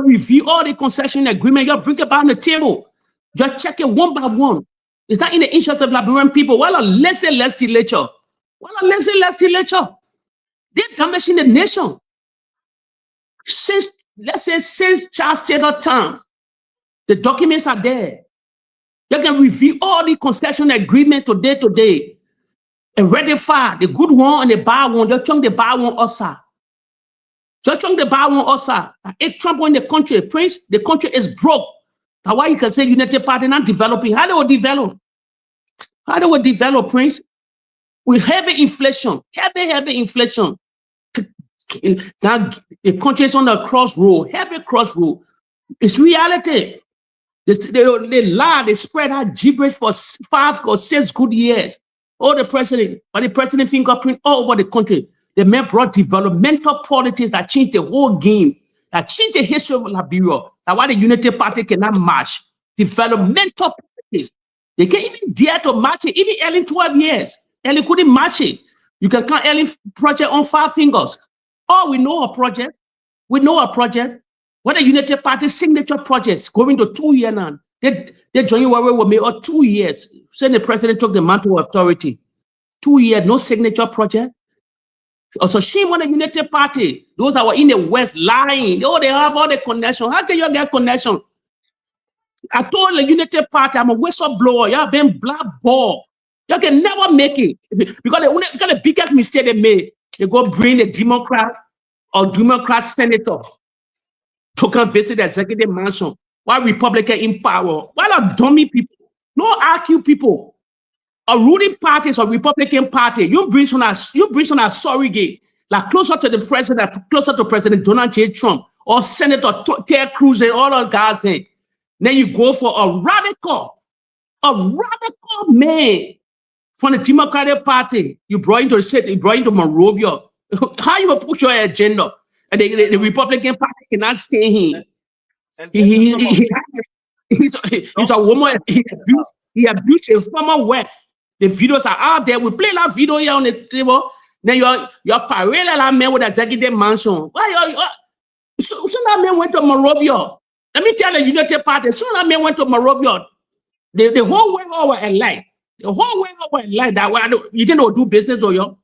Q: review all the concession agreement, you bring it back on the table. You check it one by one. It's not in the interest of Liberian people. Well, a lesser legislature. They're damaging the nation. Since Charles Taylor time, the documents are there. You can review all the concession agreement today, and ratify the good one and the bad one. You're trying the bad one also. If Trump in the country, Prince, the country is broke. That's why you can say United Party not developing. How they will develop? Prince? We heavy inflation. Now the country is on the crossroad, heavy crossroad. It's reality. They lie, they spread out gibberish for 5 or 6 good years. But the president fingerprint all over the country. The man brought developmental politics that changed the whole game, that changed the history of Liberia. That's why the United Party cannot march. Developmental politics. They can't even dare to march it. Even Ellen 12 years. Ellen couldn't march it. You can count Ellen project on 5 fingers. Oh, we know a project. What the United Party signature projects going to 2 years now. They joined with me or 2 years. Saying the president took the mantle of authority. 2 years, no signature project. Also, shame on the United Party. Those that were in the West lying. Oh, they have all the connection. How can you get connection? I told the United Party, I'm a whistleblower. You have been blackballed. You can never make it. Because the biggest mistake they made, they go bring a Democrat senator to come visit the executive mansion while Republican in power. While are dummy people, no IQ people, a ruling parties or Republican party, you bring on a surrogate, like closer to the president, closer to President Donald J. Trump or Senator Ted Cruz and all those guys. Then you go for a radical man from the Democratic Party. You brought into the city, you brought into Monrovia. How you gonna push your agenda? And the Republican Party cannot stay here. He's a woman. He abused a former wife. The videos are out there. We play that video here on the table. Then you're parallel that man with executive mansion. So that man went to Monrovia. Let me tell the United Party. Soon that man went to Monrovia. The whole world were alike. The whole world like that. You think they'll do business with you?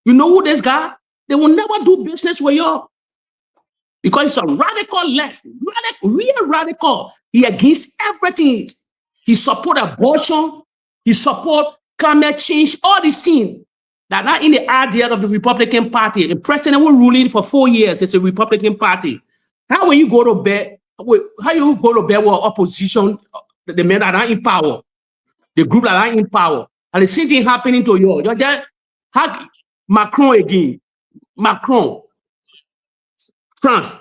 Q: You know who this guy? They will never do business with you. Because he's a radical left, real radical. He against everything. He support abortion. He support climate change. All these things that are in the idea of the Republican Party. The president will ruling for 4 years. It's a Republican Party. How will you go to bed? How you go to bed with opposition? The men that are in power, the group that are in power, and the same thing happening to you. You just have Macron again. Macron, France.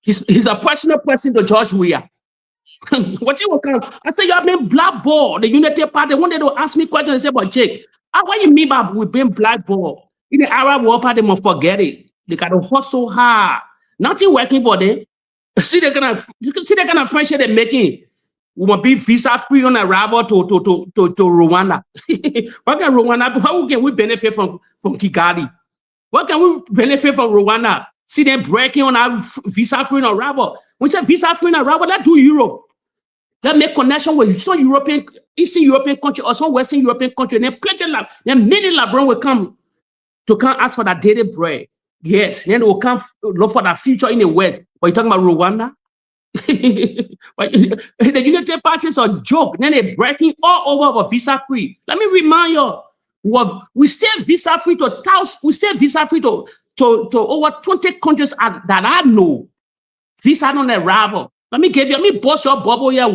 Q: He's a personal person to George Weah. What you will come? I say you have been blackballed. The Unity Party. One day they'll ask me questions. They say, "But Jake, what you mean by we've been blackballed?" In the Arab World Party, they must forget it. They got to hustle hard. Nothing working for them. See the kind of friendship they're making. We will be visa free on arrival to Rwanda. What can Rwanda? How can we benefit from Kigali? What can we benefit from Rwanda? See them breaking on our visa free on arrival. We say visa free on arrival. Let's do Europe. Let's make connection with some European, Eastern European country or some Western European country. And then plenty of then many Liberians will come ask for that daily bread. Yes, then they will come look for that future in the West. But you talking about Rwanda? The United Party is a joke. Then they're breaking all over visa free. Let me remind you, we stay visa free to thousands. We stay visa free to over 20 countries that I know. Visa on arrival. Let me bust your bubble here.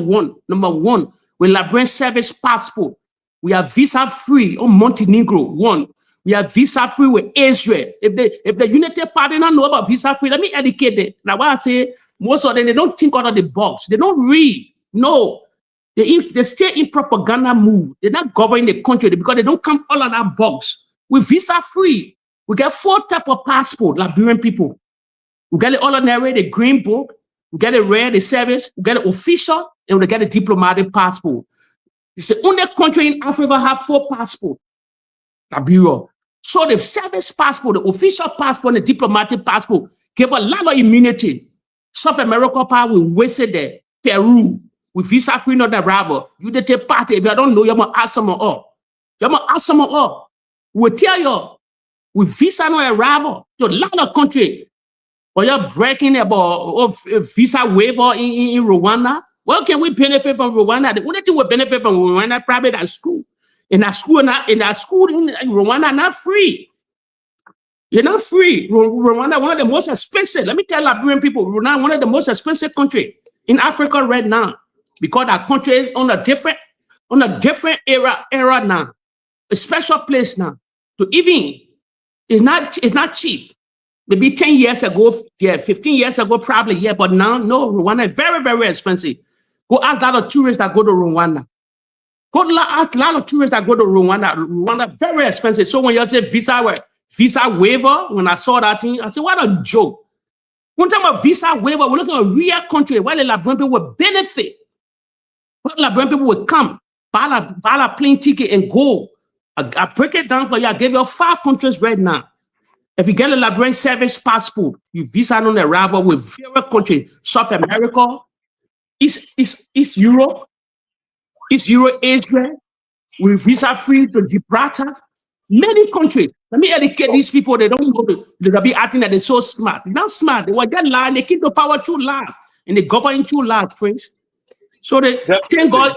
Q: Number one, with Liberian service passport, we are visa free on Montenegro. One, we are visa free with Israel. If the United Party don't know about visa free, let me educate them. Now, why I say most of them they don't think out of the box. They don't read. No, they stay in propaganda move. They're not governing the country because they don't come all of that box. We're visa free. We get 4 types of passport, Liberian people. We get the ordinary, the green book. We get the red, the service. We get the official, and we get the diplomatic passport. It's the only country in Africa have 4 passports. Liberia. So the service passport, the official passport, and the diplomatic passport give a lot of immunity. South America part we wasted there. Peru, with visa free not arrival. Unity Party, if you don't know, you must ask someone up. You must ask someone up. We'll tell you, with visa not arrival, to a lot of country. But you're breaking about visa waiver in Rwanda. Well, can we benefit from Rwanda? The only thing we benefit from Rwanda probably that school. In that school in Rwanda, not free. You're not free. Rwanda, one of the most expensive. Let me tell Liberian people, Rwanda, one of the most expensive country in Africa right now, because that country is on a different era now, a special place now. To even it's not cheap. Maybe 10 years ago, 15 years ago, probably, but now, no, Rwanda is very, very expensive. Go ask a lot of tourists that go to Rwanda. Go ask a lot of tourists that go to Rwanda. Rwanda, very expensive. So when you say visa waiver, when I saw that thing, I said, what a joke. One time of visa waiver, we're looking at a real country where the Liberian people will benefit. Where the Liberian people will come, buy a plane ticket and go. I break it down for you. I give you 5 countries right now. If you get a Liberian service passport, you visa on arrival with various countries, South America, East Europe, Israel, with visa free to Gibraltar, many countries. Let me educate these people. They don't go they'll be acting that they're so smart. They're not smart. They were just lying. They keep the power too large. And they govern too large, Prince. So they thank God,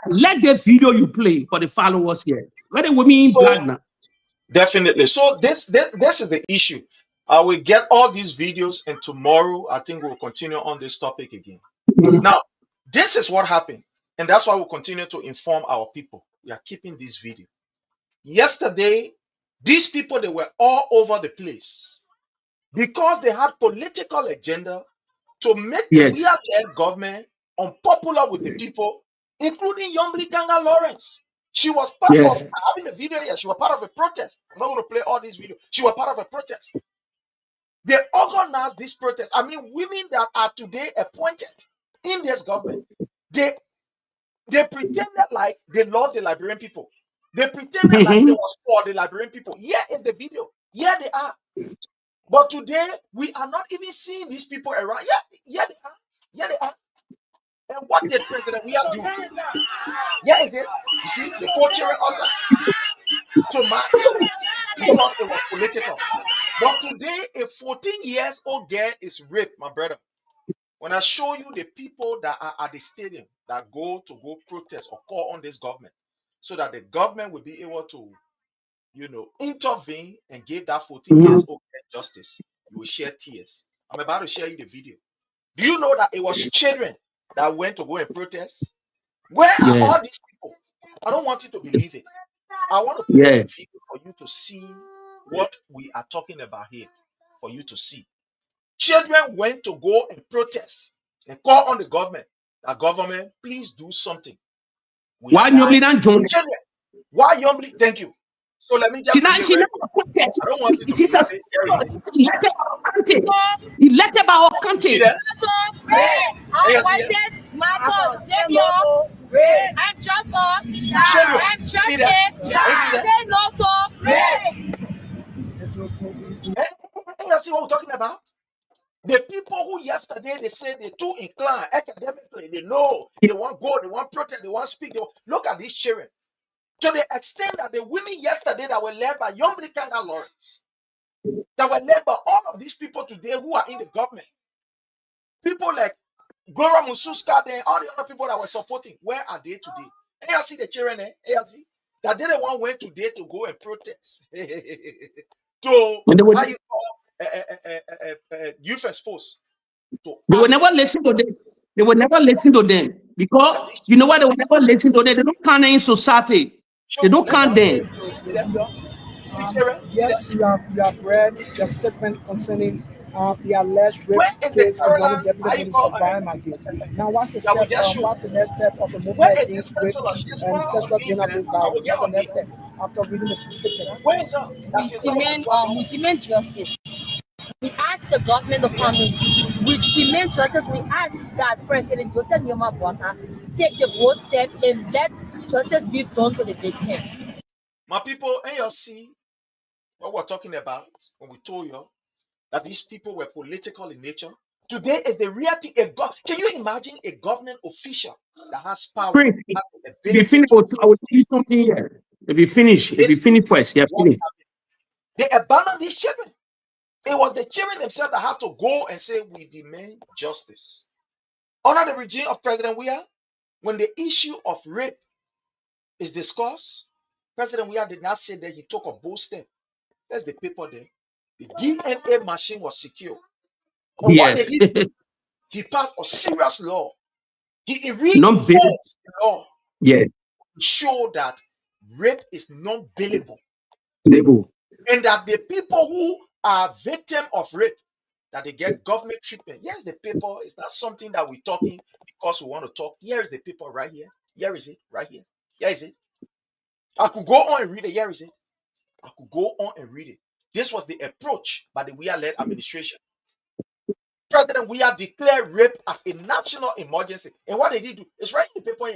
Q: let the video you play for the followers here. Whether we mean black now.
D: Definitely. So this is the issue. I will get all these videos, and tomorrow I think we'll continue on this topic again. Now, this is what happened, and that's why we'll continue to inform our people. We are keeping this video. Yesterday, these people, they were all over the place because they had political agenda to make the real government unpopular with the people, including Yombly Ganga Lawrence. She was part of having a video here. She was part of a protest. I'm not going to play all these videos. She was part of a protest. They organized this protest. I mean, women that are today appointed in this government, they pretended like they loved the Liberian people. They pretended like they was for the Liberian people. Yeah, in the video. Yeah, they are. But today, we are not even seeing these people around. Yeah, they are. Yeah, they are. And What did President Weah do? Yeah, he did. You see, the poor children also to march because it was political. But today, a 14-year-old girl is raped, my brother. When I show you the people that are at the stadium that go protest or call on this government, so that the government will be able to, intervene and give that 14-year-old justice, you will share tears. I'm about to share you the video. Do you know that it was children that went to go and protest? Where are all these people? I don't want you to believe it. I want to play the video for you to see what we are talking about here, for you to see. Children went to go and protest and call on the government. The government, please do something.
Q: Why nobody don't join?
D: Children, why youngly? Thank you. So let me just play right. I don't want you to believe it.
Q: He let about our country.
D: See that? See see what we're talking about? The people who yesterday they said they're too inclined academically, they know they want go, they want protest, they want speak. Look at these children. To the extent that the women yesterday that were led by young Kanga Lawrence, that were led by all of these people today who are in the government, people like Gloria Mususka, and all the other people that were supporting, where are they today? And you see the children, see that they the one went today to go and protest. To how you call youth exposed.
Q: They will never listen to them. They will never listen to them because you know why they will never listen to them. They don't count in society. They don't count them.
S: Yes, you have read the statement concerning the alleged rape case involving Deputy Minister Brian McGee. Now, what's the next step of the movement against rape and sexual abuse by what's the next step after reading the statement?
M: We demand justice. We ask the government of Kwame, we demand justice. We ask that President Joseph Nyoma Boakai take the bold step and let justice be done to the victim.
D: My people, and you see what we're talking about when we told you that these people were political in nature. Today is the reality. Can you imagine a government official that has power?
Q: Prince, if you finish, I will tell you something here. If you finish first, yeah, finish.
D: They abandoned these children. It was the children themselves that have to go and say, we demand justice. Under the regime of President Weah, when the issue of rape is discussed, President Weah did not say that he took a bold step. There's the paper there. The DNA machine was secure. And what did he do? He passed a serious law. He reinforced the law to show that rape is non-bailable. And that the people who are victims of rape, that they get government treatment. Here's the paper. It's not something that we're talking because we want to talk. Here is the paper right here. Here is it, right here. Here is it. I could go on and read it. Here is it. I could go on and read it. This was the approach by the Weah-led administration. President Weah declared rape as a national emergency. And what did he do? It's right in the paper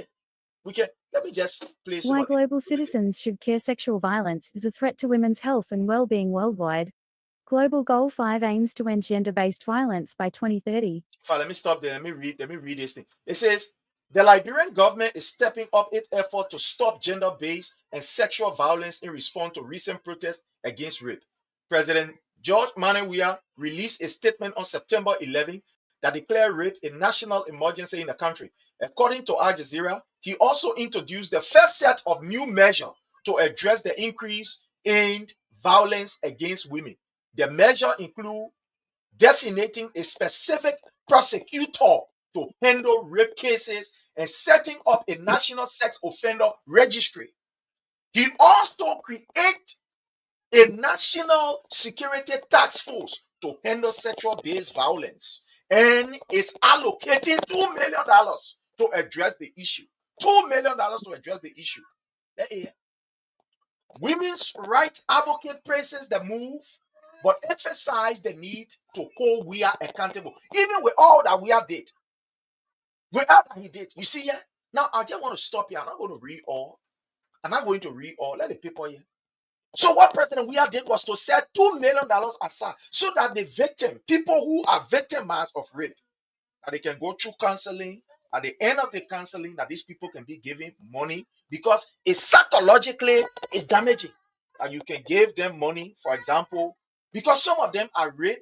D: here. Let me just play some.
T: Why global citizens should care. Sexual violence is a threat to women's health and well-being worldwide. Global Goal 5 aims to end gender-based violence by 2030.
D: Let me stop there. Let me read this thing. It says, the Liberian government is stepping up its effort to stop gender-based and sexual violence in response to recent protests against rape. President George Manneh Weah released a statement on September 11 that declared rape a national emergency in the country. According to Al Jazeera, he also introduced the first set of new measures to address the increase in violence against women. The measure include designating a specific prosecutor to handle rape cases and setting up a national sex offender registry. He also created a national security task force to handle sexual-based violence and is allocating $2 million to address the issue. $2 million to address the issue. Women's rights advocate praises the move, but emphasize the need to hold Weah accountable, even with all that Weah did. With all that he did. You see here? Now, I just want to stop here. I'm not going to read all. I'm not going to read all. Let the people here. So what President Weah did was to set $2 million aside so that the victim, people who are victimized of rape, that they can go through counseling at the end of the counseling that these people can be given money because it psychologically is damaging. And you can give them money, for example, because some of them are rape.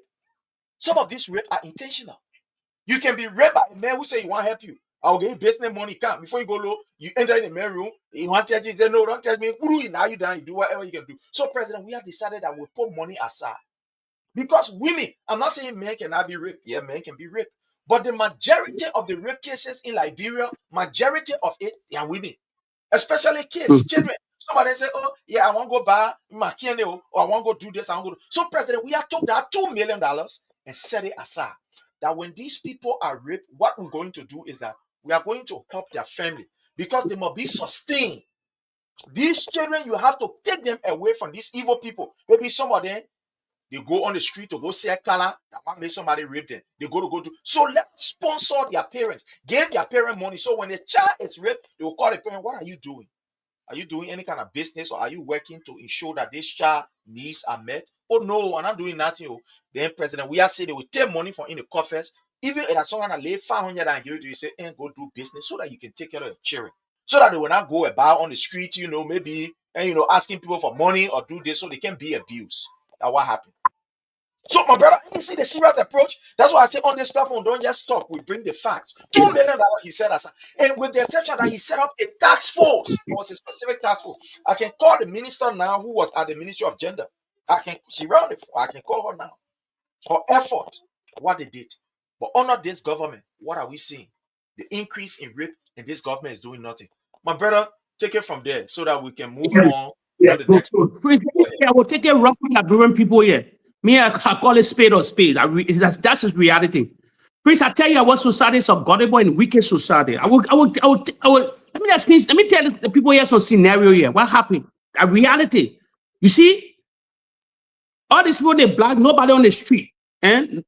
D: Some of these rape are intentional. You can be raped by a man who say he want to help you. I'll give you business money. Come before you go low, you enter in the main room. You want to tell you, say, no, don't tell me. Now you done. You do whatever you can do. So, President, we have decided that we'll put money aside because women. I'm not saying men cannot be raped. Yeah, men can be raped, but the majority of the rape cases in Liberia, majority of it, they are women, especially kids, children. Somebody say, oh, yeah, I want to go buy my candy, or I want to go do this, I want to go do. So, President, we have took that $2 million and set it aside. That when these people are raped, what we're going to do is that we are going to help their family because they must be sustained. These children, you have to take them away from these evil people. Maybe some of them, they go on the street to go sell color. That one make somebody rape them. They go to. So let's sponsor their parents. Give their parent money. So when the child is raped, they will call the parent. What are you doing? Are you doing any kind of business or are you working to ensure that this child needs are met? Oh no, I'm not doing nothing. Oh. Then President, we are saying they will take money from in the coffers. Even if someone that lay 500 and give it to you, say, go do business so that you can take care of your children. So that they will not go about on the street, maybe, and asking people for money or do this so they can be abused. That's what happened. So, my brother, you see the serious approach. That's why I say on this platform, don't just talk. We bring the facts. $2 million he said aside. And with the exception that he set up a task force, it was a specific task force. I can call the minister now who was at the Ministry of Gender. She ran it. I can call her now. Her effort, what they did. But under this government, what are we seeing? The increase in rape, and this government is doing nothing. My brother, take it from there so that we can move on to the next one.
Q: I will take it rough with Liberian people here. Me, I call it spade or spade. That's his reality. Prince, I tell you what society is a gullible and wicked society. I will let me tell the people here some scenario here. What happened? A reality. You see, all these people, they black, nobody on the street. And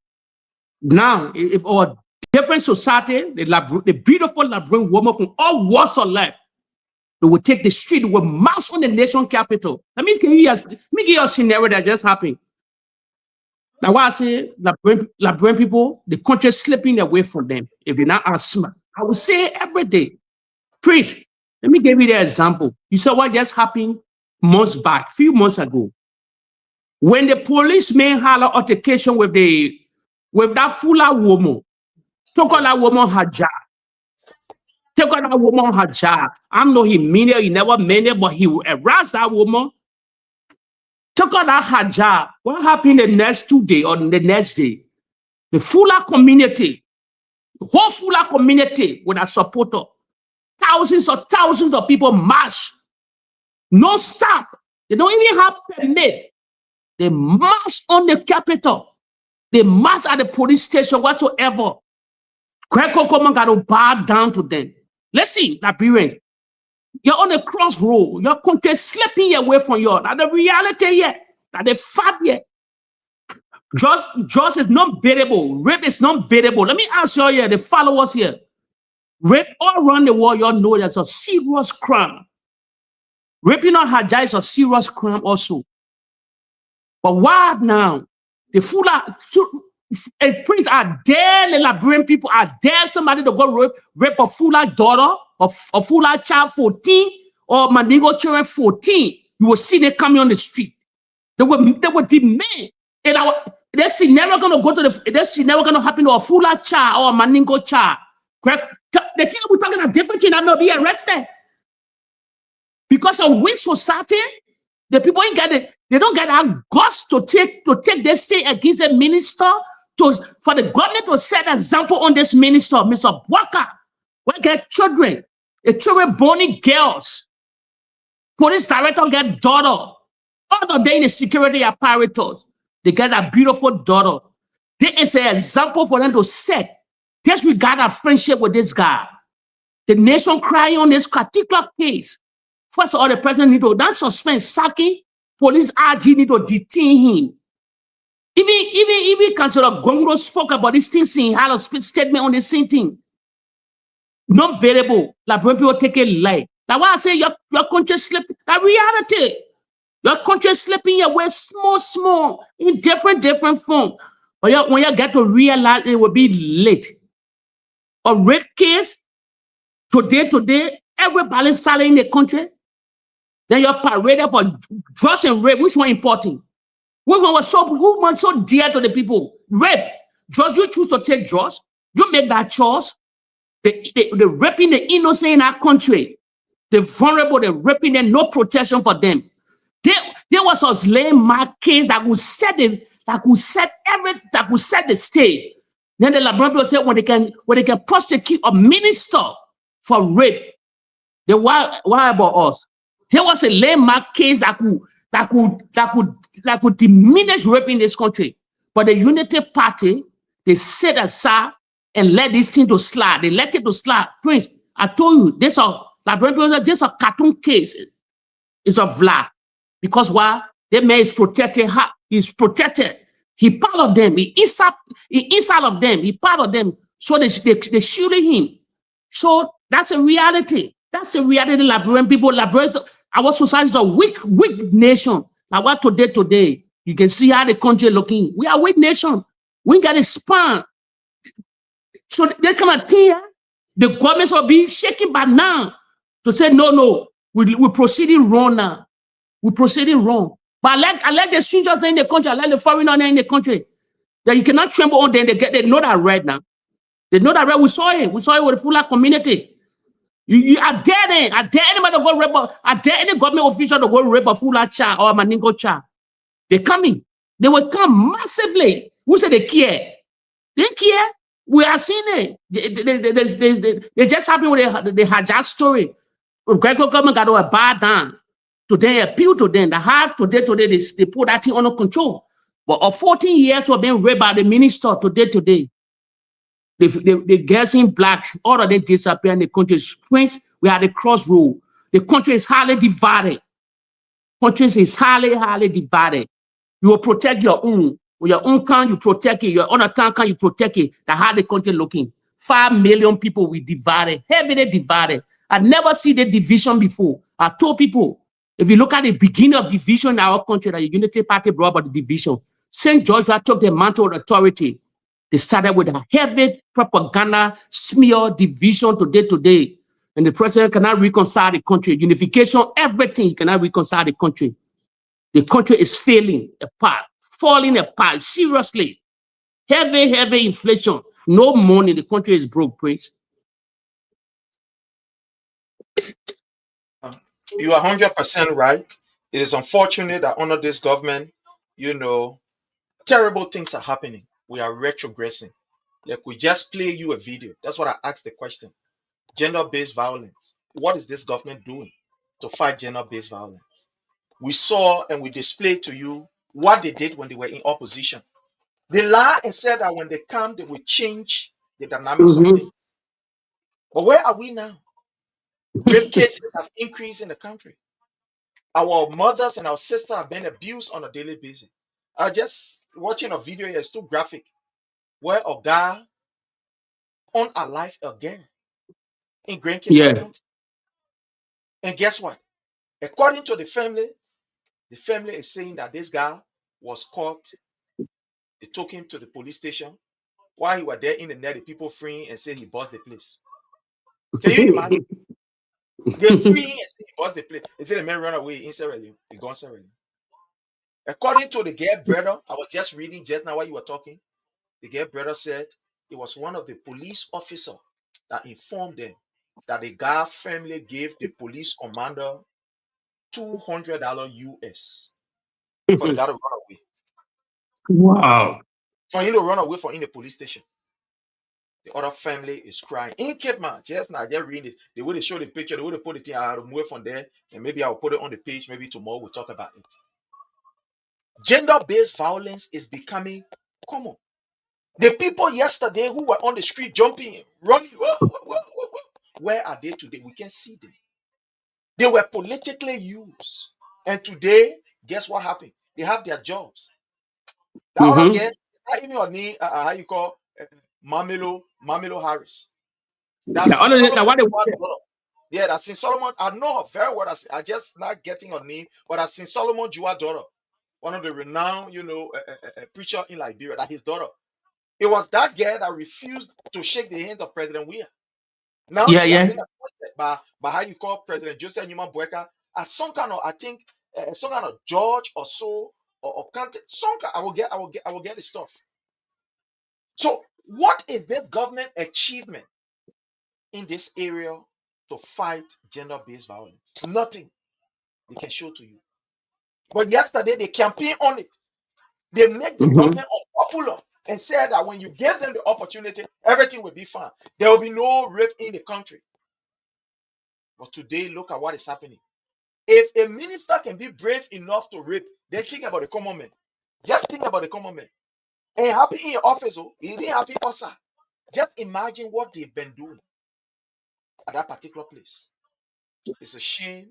Q: now, if our different society, the beautiful Liberian woman from all walks of life, they will take the street, they will march on the nation capital. Let me give you a scenario that just happened. Now, what I say, Liberian people, the country is slipping away from them. If they're not as smart, I will say every day. Prince, let me give you the example. You saw what just happened months back, few months ago. When the policeman had an altercation with that Fula woman, took on that woman her job. Take on that woman her job. I know he mean it, he never meant it, but he harassed that woman. Took on that her job. What happened the next 2 days or the next day? The Fula community, the whole Fula community with a supporter, thousands of people march. No stop. They don't even have permit. They march on the capital. They march at the police station whatsoever. Greco Common got to bow down to them. Let's see, Liberians. You're on a crossroad. Your country is slipping away from you. Now the reality here, that the fact here, drugs is not bearable. Rape is not bearable. Let me ask you here, the followers here. Rape all around the world, you all know that's a serious crime. Raping on her is a serious crime also. But why now? The Fula and Prince are there, the Liberian people are there. Somebody to go rape a Fula daughter, a Fula child 14, or Mandingo children 14. You will see them coming on the street. They will demand. And that's never gonna go to that's never gonna happen to a Fula child or a Mandingo child. Correct? The thing we're talking about different thing, I'm gonna be arrested. Because of weak society, the people ain't got it. They don't get that guts to take this say against a minister for the government to set an example on this minister, Mr. Boakai. We get children, the children born girls. Police director get daughter. All of them in the security apparatus. They get a beautiful daughter. There is an example for them to set. Disregard our friendship with this guy. The nation crying on this particular case. First of all, the president need to not suspend Saki. Police RG need to detain him. Even Councilor Gongro spoke about this thing, saying had a statement on the same thing. Not variable. Liberian people take it light. That's why I say your country slipping. That reality. Your country is slipping away small, in different form. But when you get to realize it will be late. A rape case, Today, everybody selling in the country. Then you're paraded for drugs and rape. Which one important? Which one was so dear to the people? Rape. Drugs, you choose to take drugs. You make that choice. They're raping the innocent in our country. The vulnerable, they're raping them, no protection for them. There was a landmark case that could set the stage. Then the Liberians said when they can prosecute a minister for rape, then why about us? There was a landmark case that could diminish rape in this country. But the Unity Party, they set aside and let this thing to slide. They let it to slide. Prince, I told you, this is a cartoon case. It's a vlog. Because why? That man is protected. He's protected. He part of them. He inside of them. He part of them. So they shooting him. So that's a reality. That's a reality. Liberian people, our society is a weak nation. Like what today, you can see how the country looking. We are a weak nation. We got a span. So they come at here. The governments will be shaking by now to say no. We're proceeding wrong now. We're proceeding wrong. But I like the strangers in the country. I like the foreigners in the country. That you cannot tremble on them. They know that right now. They know that right. We saw it. We saw it with the Fula community. You are dead. I dare anybody to go rape. I dare any government official to go rape a Fula child or a Maningo child. They're coming. They will come massively. Who said they care? They care. We are seeing it. They just happened with the Hajj story. Gregor government got to bow down. Today, appeal to them. Today they put that thing under control. But of 14 years of being raped by the minister today. The girls in black, all of them disappear in the country. Prince, we are at the crossroad. The country is highly divided. Country is highly divided. You will protect your own. With your own count, you protect it. Your own account, you protect it. That's how the country looking. 5 million people we divided, heavily divided. I never see the division before. I told people, if you look at the beginning of division in our country, that the Unity Party brought about the division. St. George took the mantle of authority. They started with a heavy propaganda, smear, division today. And the president cannot reconcile the country. Unification, everything, he cannot reconcile the country. The country is failing apart, falling apart, seriously. Heavy inflation. No money, the country is broke, Prince.
D: You are 100% right. It is unfortunate that under this government, terrible things are happening. We are retrogressing. Like we just play you a video. That's what I asked the question. Gender-based violence. What is this government doing to fight gender-based violence? We saw and we displayed to you what they did when they were in opposition. They lied and said that when they come, they will change the dynamics of things. But where are we now? Rape cases have increased in the country. Our mothers and our sisters have been abused on a daily basis. I just watching a video here, it's too graphic, where a guy unalived a girl in Grand Cape County. And guess what? According to the family is saying that this guy was caught. They took him to the police station. While he was there in the net, the people freeing and saying he bossed the place. Can you imagine? They free him and say he bossed the place. They say the man run away in Sierra Leone. He gone Sierra Leone. According to the girl brother, I was just reading just now while you were talking. The girl brother said it was one of the police officers that informed them that the guy family gave the police commander $200 US for the guy to run away.
Q: Wow.
D: For him to run away from in the police station. The other family is crying. In Cape Man, just now, just reading it. They would have show the picture, they would have put it in, I'll move from there, and maybe I'll put it on the page. Maybe tomorrow we'll talk about it. Gender-based violence is becoming common. The people yesterday who were on the street jumping, running, where are they today? We can see them. They were politically used. And today, guess what happened? They have their jobs. The other girl, not even your name, how you call Mamelo Harris. That's yeah, that's in Solomon. I know her very well. I just not getting her name, but I've seen Solomon Jua's daughter, one of the renowned, preacher in Liberia. That his daughter. It was that girl that refused to shake the hand of President Weah. Now she has been appointed by how you call President Joseph Numa Boakai as some kind of, I think, some kind of judge or so, or candidate. I will get the stuff. So what is this government achievement in this area to fight gender-based violence? Nothing they can show to you. But yesterday they campaigned on it. They make the government unpopular and said that when you give them the opportunity, everything will be fine. There will be no rape in the country. But today, look at what is happening. If a minister can be brave enough to rape, then think about the common man. Just think about the common man. And happy in your office, oh, he didn't happy also. Just imagine what they've been doing at that particular place. It's a shame.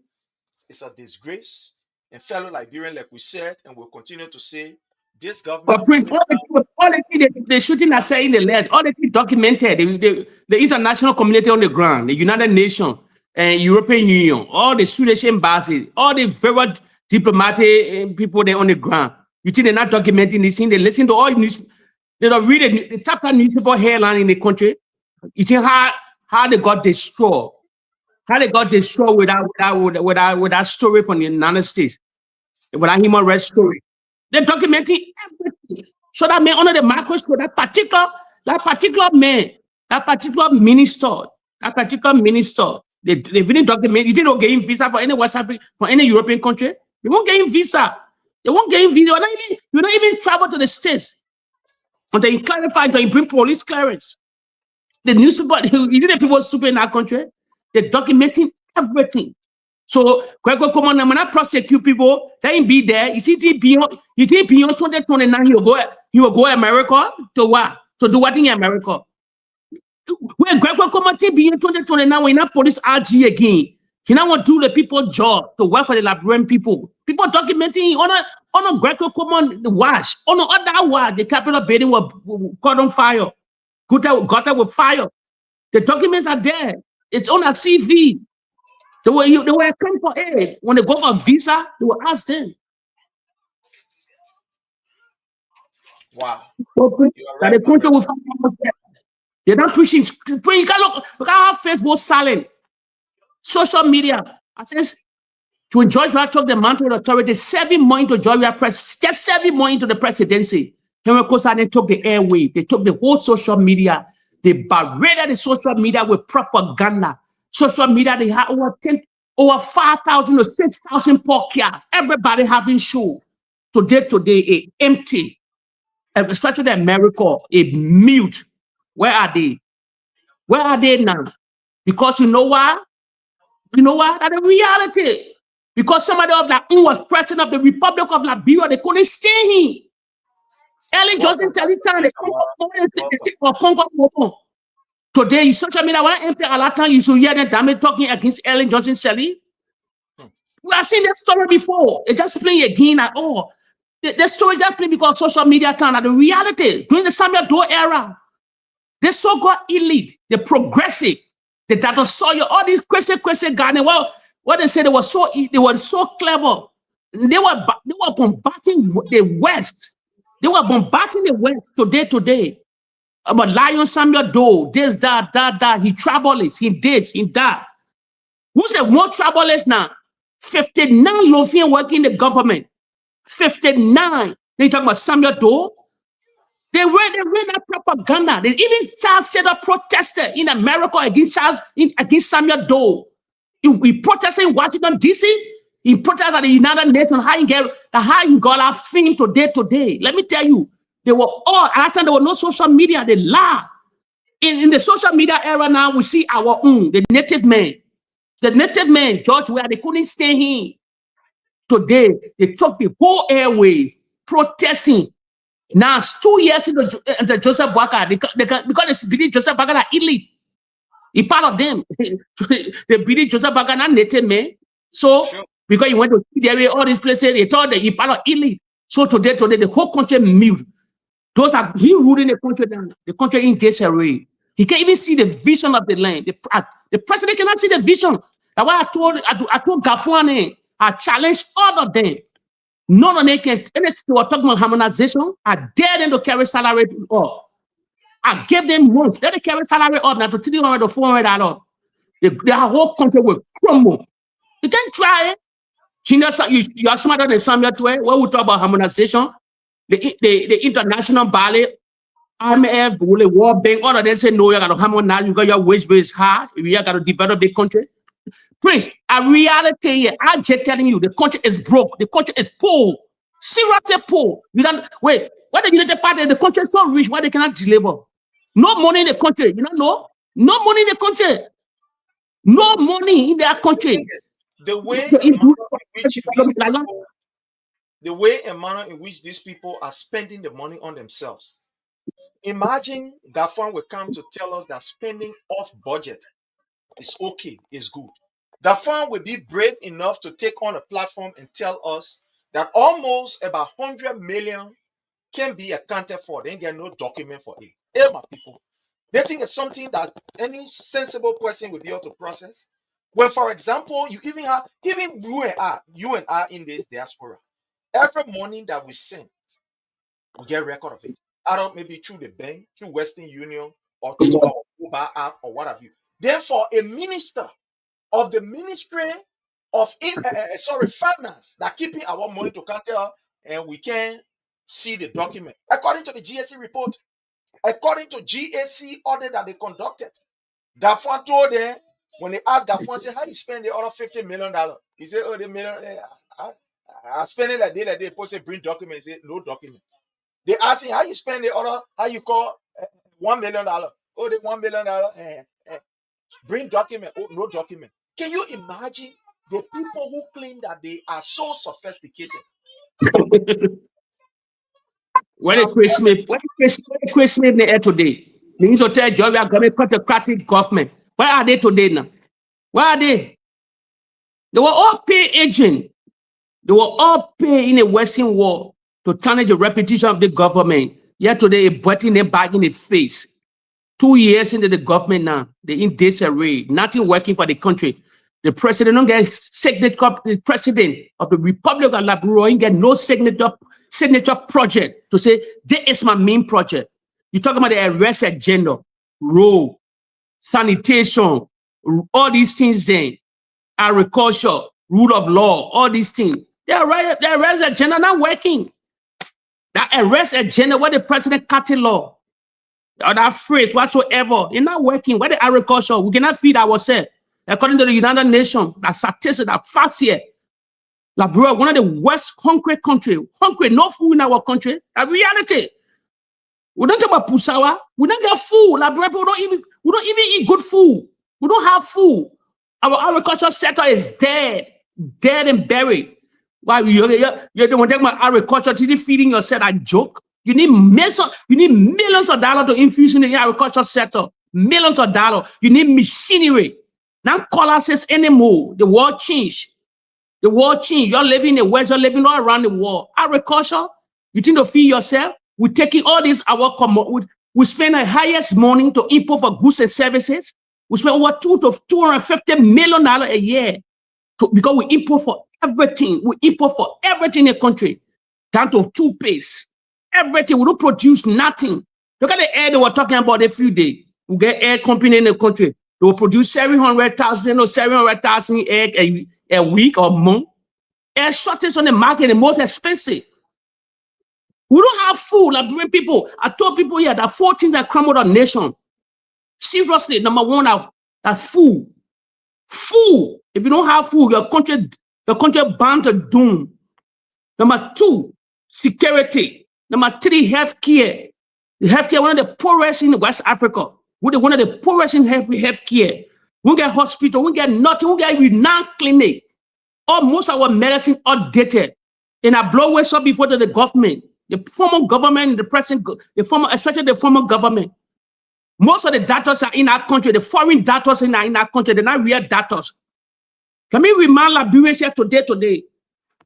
D: It's a disgrace. And fellow Liberian, like we said, and we'll continue to say, this government.
Q: But Prince, all the shooting are saying the land, all the documented, the international community on the ground, the United Nations and European Union, all the Swedish embassy, all the very diplomatic people there on the ground. You think they're not documenting this thing? They listen to all news. They don't read the top 10 newspaper headline in the country. You think how they got destroyed? How they got destroyed without story from the United States, without human rights story. They're documenting everything. So that man under the microscope, that particular man, that particular minister, they really document. You think they'll get visa for any West Africa, for any European country? They won't get visa. They won't get visa. You don't even travel to the States until you clarify, until you bring police clearance. The newspaper, you think the people stupid in that country? They're documenting everything. So, when I prosecute people, they ain't be there. You see, beyond 2029, he will go America to what? To do what in America? When beyond 2029, when not police RG again, he now want to do the people job to work for the Liberian people. People documenting on a Greco common wash, on the other watch, the capital building was caught on fire. Gutter with fire. The documents are there. It's on a CV. They were come for aid. When they go for a visa, they will ask them.
D: Wow.
Q: That the country will find. They're not pushing. You can look at how Facebook silent. Social media. I says to enjoy your talk the mountain authority, 7 months to join your press, just 7 months to the presidency. Henry Kosa, they took the airwave, they took the whole social media, they berated the social media with propaganda. Social media, they had over 5,000 or 6,000 podcasts. Everybody having show. Today, empty. Especially America, a mute. Where are they? Where are they now? Because you know why? You know why? That's the reality. Because somebody of that was president of the Republic of Liberia, they couldn't stay here. Ellen Johnson tell it time. Today, you social media, when I enter a lot of time, you should hear them damn talking against Ellen Johnson Shelley. We have seen that story before. They just playing again at all. The story just playing because social media turned out the reality. During the Samuel Doe era, the so-called elite, the progressive, the data Sawyer, all these question guys, well, what they said they were so clever. They were bombarding the West. They were bombarding the West today. But Lion Samuel Doe, this, that, he troubleless, he this, he that. Who's the more troubleless now? 59 Lofian working in the government. 59. They talk about Samuel Doe. They ran that propaganda. They even Charles set up protester in America against Samuel Doe. He protested in Washington, D.C. He protested at the United Nations, how he got our fame today. Let me tell you, they were all, at that time there was no social media, they lie. In the social media era now, we see our own, the native man. The native man, George, where they couldn't stay here. Today, they took the whole airways, protesting. Now, it's 2 years into Joseph Boakai, because they believe Joseph Boakai are elite. He part of them. They believe Joseph Boakai not native man. So, because he went to see all these places, they thought that he part of elite. So today, the whole country mute. Those are he ruling the country down. The country in disarray. He can't even see the vision of the land. The president cannot see the vision. That's why I told Gafuane, I challenged all of them. None of them can. And they were talking about harmonization. I dare them to carry salary off. I gave them months. Let them carry salary up now to $300 to $400. Their whole country will crumble. You can try it. You are smarter than Samuel 12. When we talk about harmonization, the international ballet, IMF, the World Bank, all of them say no, you got to harmonize. You got your wage base high. You got to develop the country. Prince, a reality here. I'm just telling you, the country is broke. The country is poor. Seriously poor. You don't wait. Why the United Party? The country is so rich. Why they cannot deliver? No money in the country. You don't know? No money in the country. No money in their country.
D: The way and manner in which these people are spending the money on themselves. Imagine Gafan will come to tell us that spending off budget is okay, is good. Gafan will be brave enough to take on a platform and tell us that almost about 100 million can be accounted for. They ain't get no document for it. Hey, my people. They think it's something that any sensible person would be able to process. When, for example, you even have, even you and I in this diaspora, every morning that we send, we get record of it. Either maybe through the bank, through Western Union, or through our mobile app, or what have you. Therefore, a minister of the Ministry of Finance that keeping our money to counter, and we can see the document. According to the GSC report, according to GAC audit that they conducted, Gafan told them, when they asked Gafan, say, how you spend the other $50 million? He said, oh, the million, I spend it like they post a bring document. He said, no document. They asked him, how you spend the other, how you call $1 million? Oh, the $1 million, bring document. Oh, no document. Can you imagine the people who claim that they are so sophisticated?
Q: When the Christmas in the air today, means to tell you we are going to autocratic government. Where are they today now? Where are they? They were all pay agent. They were all pay in a Western war to tarnish the reputation of the government. Yet today, a button a bag in the face. 2 years into the government now, they in disarray, nothing working for the country. The president don't get signature, the president of the Republic of Liberia ain't get no signature project to say, this is my main project. You talk about the arrest agenda, road, sanitation, all these things then, agriculture, rule of law, all these things. The arrest agenda not working. That arrest agenda, what the president cutting law, or that phrase whatsoever, it's not working. Where the agriculture, we cannot feed ourselves. According to the United Nations, that statistics, that facts here, Liberia, one of the worst hungry country, hungry, no food in our country. A reality. We don't talk about Pusawa. We don't get food. Liberia, we don't even eat good food. We don't have food. Our agriculture sector is dead and buried. Why you don't want to talk about agriculture? Did you feeding yourself a joke? You need millions of dollars to infuse in the agriculture sector. Millions of dollars. You need machinery. Now color says anymore. The world changed. The world changed. You're living in the West, you're living all around the world. Agriculture, you think to feed yourself? We're taking all this, we spend the highest money to import for goods and services. We spend over $250 million a year because we import for everything. We import for everything in the country. Down to toothpaste. Everything. We don't produce nothing. Look at the air they were talking about a few days. We get air company in the country. They will produce 700,000 or 700,000 eggs a week or month. Air shortage on the market is most expensive. We don't have food. Like people, I told people here that 4 things that crumbled our nation. Seriously, number one, that's food. Food. If you don't have food, your country bound to doom. Number 2, security. Number 3, healthcare. The healthcare, one of the poorest in West Africa. We're one of the poorest in healthcare. We get hospital, we get nothing, we get renowned clinic. Most of our medicine outdated. And I blow ways up before to the government. The former government, the present, especially the former government. Most of the doctors are in our country, the foreign doctors in our country, they're not real doctors. Can we remind Liberians here today?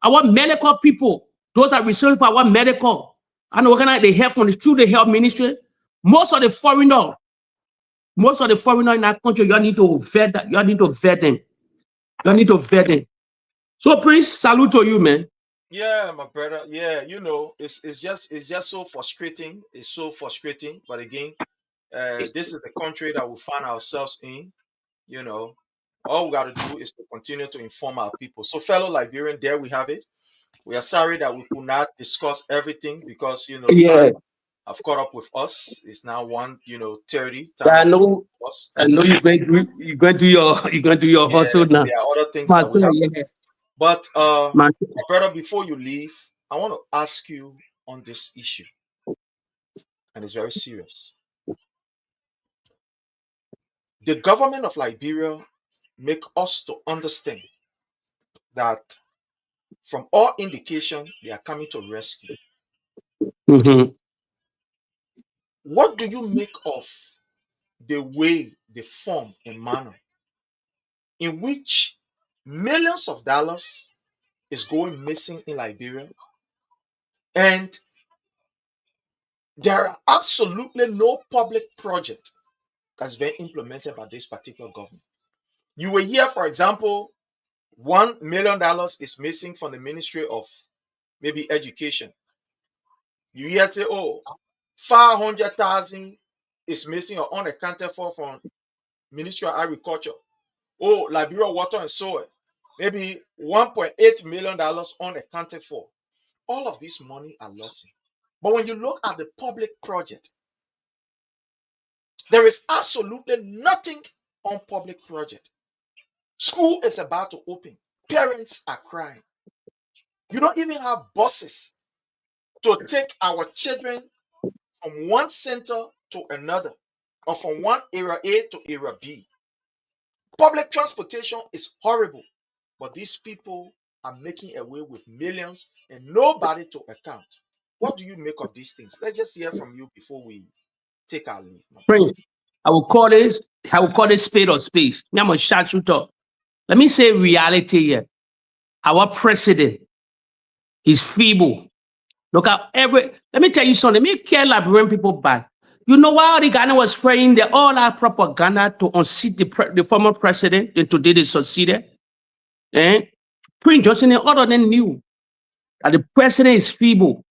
Q: Our medical people, those that research for our medical, and organize the health from through the health ministry, most of the foreigner in our country, you need to vet that. You need to vet them. You need to vet them. So, Prince, salute to you, man.
D: Yeah, my brother. Yeah, it's just so frustrating. It's so frustrating. But again, This is the country that we find ourselves in. You know, all we got to do is to continue to inform our people. So, fellow Liberian, there we have it. We are sorry that we could not discuss everything because
Q: Yeah.
D: time have caught up with us. It's now 1:30.
Q: Yeah,
D: Time for us.
Q: I know you're going to do your hustle now.
D: There are other things that we
Q: Marcel,
D: have.
Q: yeah.
D: But
Q: My
D: brother, before you leave, I want to ask you on this issue, and it's very serious. The government of Liberia make us to understand that from all indication they are coming to rescue. What do you make of the way, the form and manner in which millions of dollars is going missing in Liberia, and there are absolutely no public project that's been implemented by this particular government? You will hear, for example, $1 million is missing from the Ministry of maybe Education. You hear say, oh, 500,000 is missing or unaccounted for from Ministry of Agriculture. Oh, Liberia Water and Soil, maybe $1.8 million unaccounted for. All of this money are lost. But when you look at the public project, there is absolutely nothing on public project. School is about to open. Parents are crying. You don't even have buses to take our children from one center to another, or from one area A to area B. Public transportation is horrible, but these people are making away with millions and nobody to account. What do you make of these things? Let's just hear from you before we take our leave.
Q: Prince, I will call this spade or space. I'm a shot you talk. Let me say reality here. Our president, he's feeble. Look at let me tell you something. Let me care Liberian people back. You know why the Ghana was spraying all our propaganda to unseat the former president, and today they succeeded? Prince Johnson and other than knew that the president is feeble.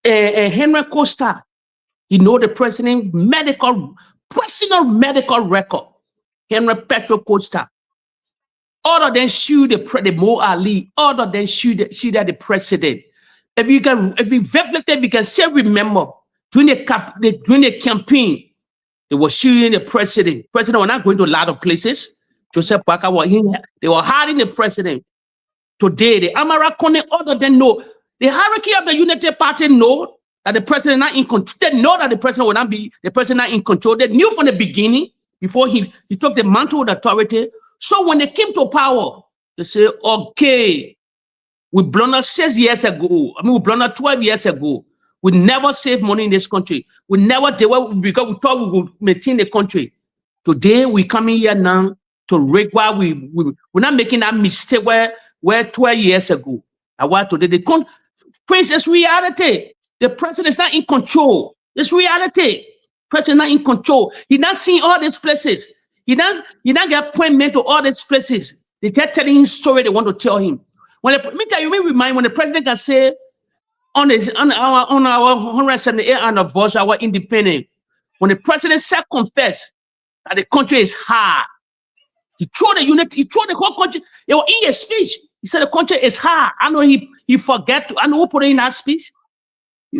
Q: Henry Costa, he know the president personal medical record. Henry Petro Costa. Other than shoot the Mo Ali, other than shoot the president. If you reflect, if you can still remember during the campaign, they were shooting the president. President was not going to a lot of places. Joseph Boakai was in here. They were hiding the president. Today, the Amarakone, other than know, the hierarchy of the United Party know that the president not in control. They know that the president will not be the president not in control. They knew from the beginning before he took the mantle of authority. So when they came to power, they say, okay, we blundered 6 years ago. I mean, we blundered 12 years ago. We never saved money in this country. We never did because we thought we would maintain the country. Today, we coming here now to rig while we're not making that mistake where 12 years ago. And why today they can't. Prince, it's reality. The president is not in control. It's reality. President not in control. He not seeing all these places. He not get appointment to all these places. They just telling him story they want to tell him. When the president can say on our 178th anniversary, our independence, when the president said confess that the country is hard, he threw the unit, he threw the whole country. In his speech, he said the country is hard. I know he forget. I know who put it in that speech. He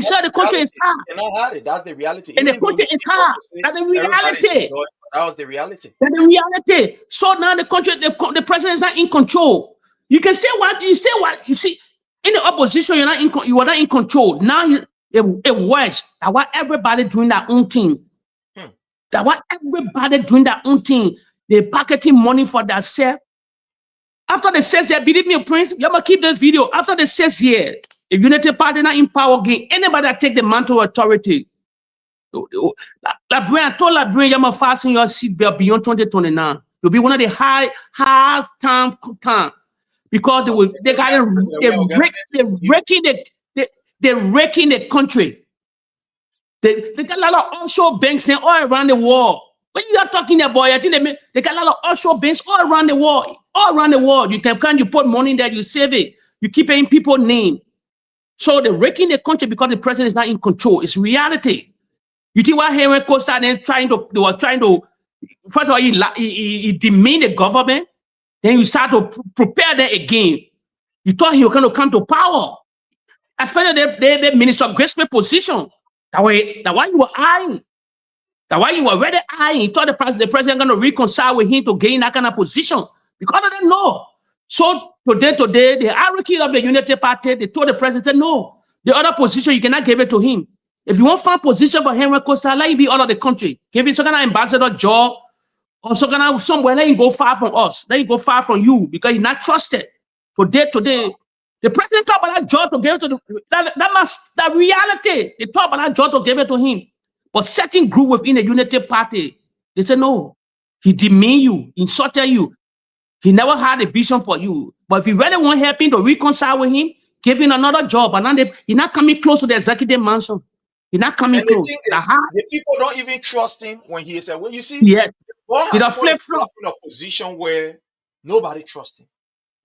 Q: said the country is hard.
D: That's the reality.
Q: And the country is hard. That's the reality.
D: That was the reality.
Q: That's the reality. So now the country, the president is not in control. You can say what you say. What you see in the opposition, you are not in control. Now it works. That what everybody doing their own thing. That what everybody doing their own thing. They pocketing money for themselves. After the 6 years, believe me, Prince, you must keep this video. After the 6 years, if United Party not in power again, anybody that take the mantle of authority, I told Liberian, you must fasten your seatbelt beyond 2029. You'll be one of the high time because they're wrecking the country. They got a lot of offshore banks all around the world. When you are talking about, I think they got a lot of offshore banks all around the world. All around the world. You put money in there, you save it. You keep paying people's name. So they're wrecking the country because the president is not in control. It's reality. You think what Henry Costa then they were trying to, first of all, he demean the government. Then you start to prepare them again. You thought he was going to come to power. Especially the minister of graceful position. That why you were eyeing. That why you were already eyeing. You thought the president going to reconcile with him to gain that kind of position. Because they didn't know. So today, the hierarchy of the Unity Party, they told the president, no, the other position, you cannot give it to him. If you want to find position for Henry Costa, let him be all of the country. Give him some kind of ambassador job, or some kind of somewhere, let him go far from us. Let him go far from you, because he's not trusted. Today, the president talked about that job to give it to that reality. They talked about that job to give it to him. But certain group within the Unity Party, they said, no, he demeaned you, insulted you. He never had a vision for you. But if you really want helping to reconcile with him, give him another job. And he's not coming close to the executive mansion. He's not coming close.
D: The people don't even trust him when he said, well, you see,
Q: God has put himself
D: in a position where nobody trusts him.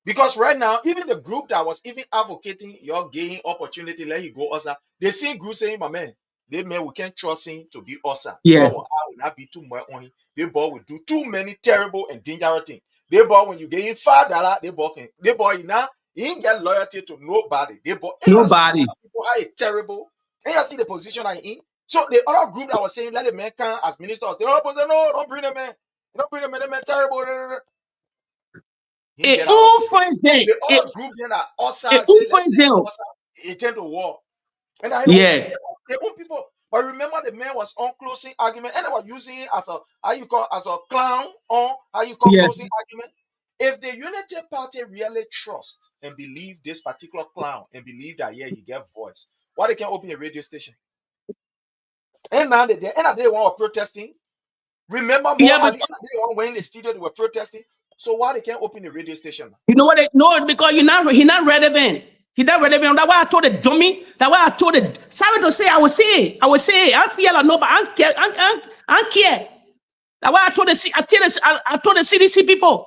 D: Because right now, even the group that was even advocating your gaining opportunity, let you go, Osa, they see group saying, my man, we can't trust him to be Osa.
Q: Yeah.
D: I will not be too much on him. They boy will do too many terrible and dangerous things. They boy, when you get in $5, they boy now, he ain't get loyalty to nobody. They boy,
Q: nobody.
D: People are terrible. And you see the position I'm in. So the other group that was saying, let the man come as ministers, the other person, no, don't bring the man. Don't bring the man, terrible. The other group then that Osa he turned to war. And I the own people. But remember, the man was on closing argument, and they were using it as a clown on closing argument. If the Unity Party really trust and believe this particular clown and believe that he get voice, why they can't open a radio station? And now they were protesting. Remember more at the end of the day when in the studio they were protesting. So why they can't open the radio station?
Q: You know what? No, because he's not relevant. He's not relevant. That's why I told the dummy. That's why I told the sorry to say. I will say. I feel like no, but I don't care. That's why I told the CDC people.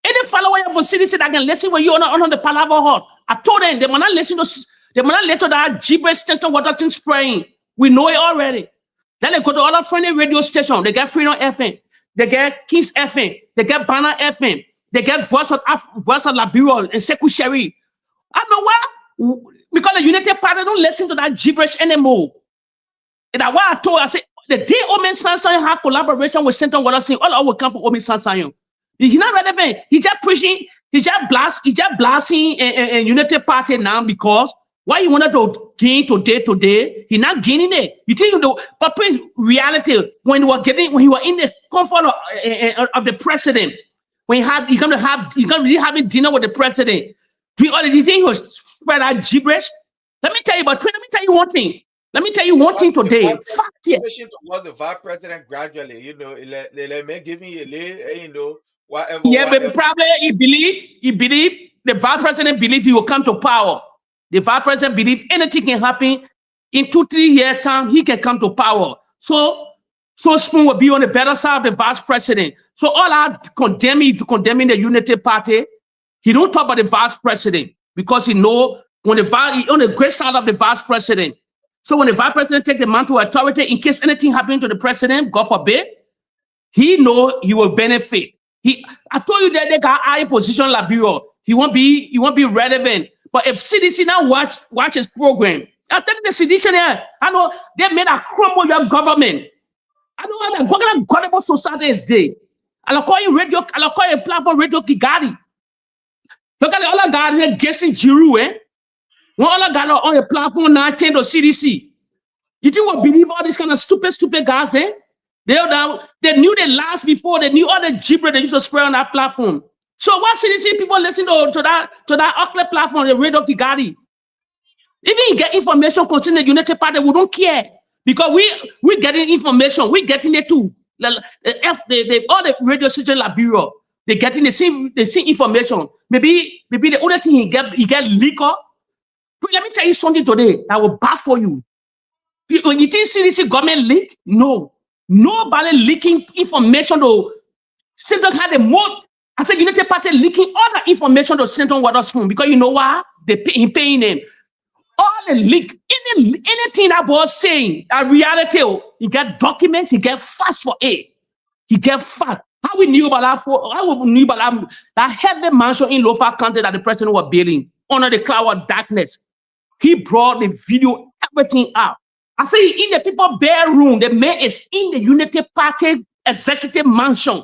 Q: Any follower of CDC that can listen when you on the Palaver Hall. I told them they will not listen to. They will not listen to that gibberish stentor water thing spraying. We know it already. Then they go to other friendly radio stations. They get Freedom FM. They get Kings FM. They get Banner FM. They get Voice of Liberia and Sekou Sherry. I know why. Because the Unity Party don't listen to that gibberish anymore. And that's why I said, the day Omen Sansayon had collaboration with Central Water, all will come from Omen Sansayon. He's not relevant. He's just preaching. He's just blasting and Unity Party now because why he wanted to gain today, he's not gaining it. You think but reality when he was in the comfort of the president, when he's gonna be having dinner with the president. Do you think he was spread out gibberish? Let me tell you one thing. Let me tell you one thing today. Fact here.
D: Was the vice president gradually, let me give me a whatever.
Q: Yeah, but probably he believe the vice president believe he will come to power. The vice president believe anything can happen in 2-3 years time. He can come to power. So Spoon will be on the better side of the vice president. So all out condemning the Unity Party. He don't talk about the vice president because he know when on the great side of the vice president. So when the vice president take the mantle of authority, in case anything happens to the president, God forbid, he know he will benefit. I told you that they got high position in Liberia. He won't be relevant. But if CDC now watch his program, I tell you the CDC there, I know they made a crumble your government. I know what kind of gullible society is there. I'll call you platform Radio Kigali. Look at all the guys here guessing Giroux, eh? When all the guys are on the platform now, attend to CDC. You think we believe all these kind of stupid guys, eh? They knew the last before, they knew all the gibberish they used to spread on that platform. So why CDC people listen to that ugly platform, the Radio Kigali? Even you get information concerning the Unity Party, we don't care. Because we getting information, we getting it too. All the radio stations in Liberia, they getting the same information. Maybe the only thing he get liquor. But let me tell you something today that will baffle you. When you think CDC government leak, no. Nobody leaking information to Central had the most. I said Unity Party leaking all the information to Central Water Spoon because you know why? He paying them. All a leak. Anything that boss saying, a reality, he get documents, he get fast for it. He get fat. How we knew about that heavy mansion in Lofa County that the president was building under the cloud of darkness? He brought the video, everything out. I say in the people bedroom, the man is in the Unity Party executive mansion.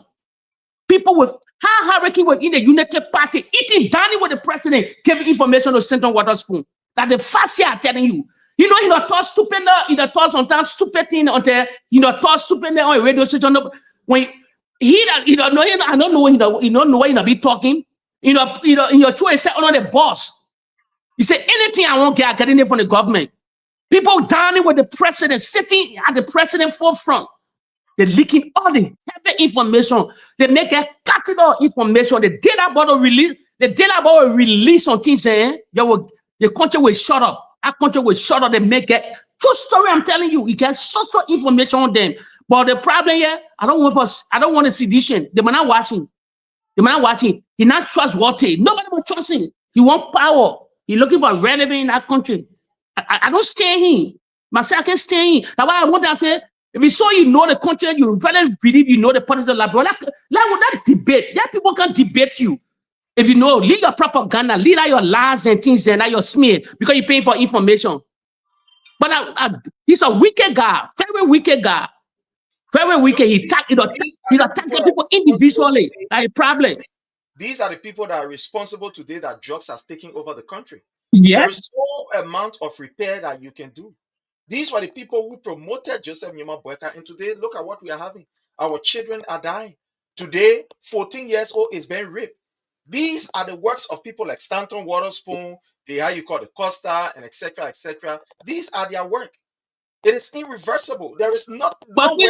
Q: People with hierarchy within the Unity Party eating dining with the president, giving information to Senator Waterspoon. That the first year telling you. You know, he not talk stupid, he not talk sometimes stupid thing on there, he not talk stupid on a radio station. When he don't know, I don't know, he don't know why he not be talking. In your choice, say under the boss. He said, anything I won't get, I get in there from the government. People dining with the president, sitting at the president forefront. They're leaking all the heavy information. They make a capital information. The data board will release on things saying, the country will shut up. That country will shut up. They make it. True story, I'm telling you, you get so information on them. But the problem here, I don't want a sedition. They're not watching. He not trustworthy. Nobody will trust him. He want power. He looking for relevance in that country. I don't stay here. Myself, I can't stay here. That's why I want to say, if you saw you know the country, you really believe you know the political library. Like that debate. That people can debate you. If you know, leave your propaganda, leave out your lies and things and your smear because you're paying for information. But he's a wicked guy, very wicked guy. Very wicked. He's attacking people individually. Like a problem.
D: These are the people that are responsible today that drugs are taking over the country.
Q: Yes.
D: There is no amount of repair that you can do. These were the people who promoted Joseph Nyuma Boakai, and today look at what we are having. Our children are dying. Today, 14 years old is being raped. These are the works of people like Stanton Waterspoon, the Costa, and etc., etc. These are their work. It is irreversible. There is not.
Q: Ali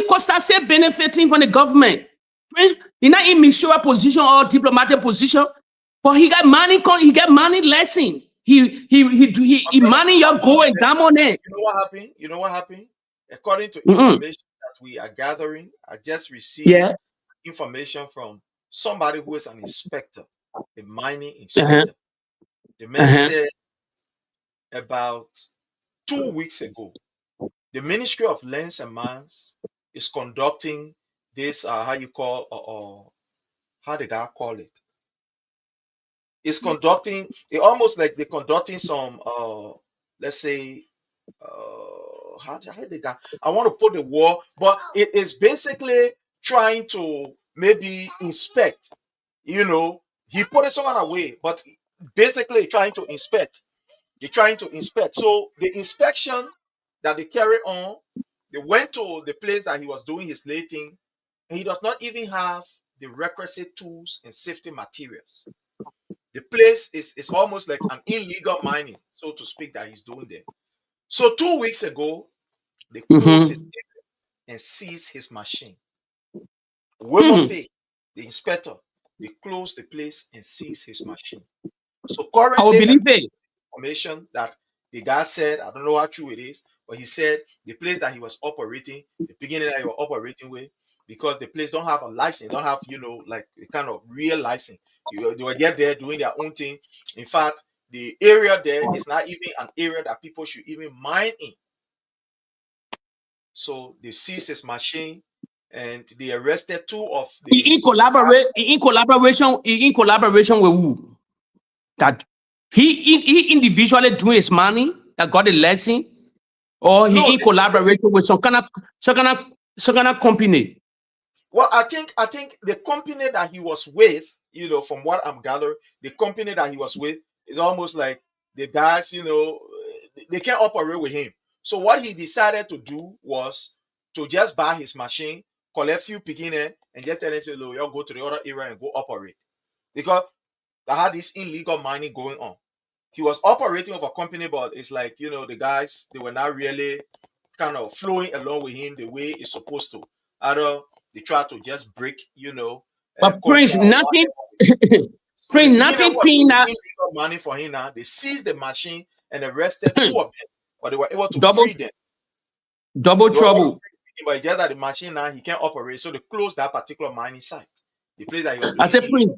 Q: Costa said benefiting from the government. He's not in ministerial position or diplomatic position, but he got money. He got money lesson. He money your go and damn on it.
D: You know what happened? According to information that we are gathering, I just received information from somebody who is an inspector, a mining inspector. The man said about 2 weeks ago, the Ministry of Lands and Mines is conducting this, how they call it? It's conducting, it almost like they're conducting some, let's say, I want to put the war, but it is basically trying to maybe inspect, he put it some other way, but basically trying to inspect. They're trying to inspect. So the inspection that they carry on, they went to the place that he was doing his lating, and he does not even have the requisite tools and safety materials. The place is almost like an illegal mining, so to speak, that he's doing there. So 2 weeks ago, they closed his area and seized his machine. Whoever paid the inspector, they closed the place and seized his machine. So currently,
Q: I will believe it.
D: Information that the guy said, I don't know how true it is, but he said the place that he was operating, the beginning that he was operating with, because the place don't have a license, don't have, like a kind of real license. They were just there doing their own thing. In fact, the area there is not even an area that people should even mine in. So they seized his machine and they arrested two of the.
Q: In collaboration with who? That he individually doing his money that got a lesson, or he in collaboration with some kind of company.
D: Well, I think the company that he was with, from what I'm gathering, the company that he was with is almost like the guys, they can't operate with him. So what he decided to do was to just buy his machine, collect few beginner, and just tell them, say, "Look, y'all go to the other area and go operate," because I had this illegal mining going on. He was operating with a company, but it's like, the guys, they were not really kind of flowing along with him the way it's supposed to. Either they try to just break,
Q: but Prince, nothing. Prince, nothing.
D: Illegal money for him now. They seized the machine and arrested two of them, but they were able to free them.
Q: Double trouble.
D: But just that the machine now he can't operate, so they closed that particular mining site. The place that he was doing.
Q: I said, Prince,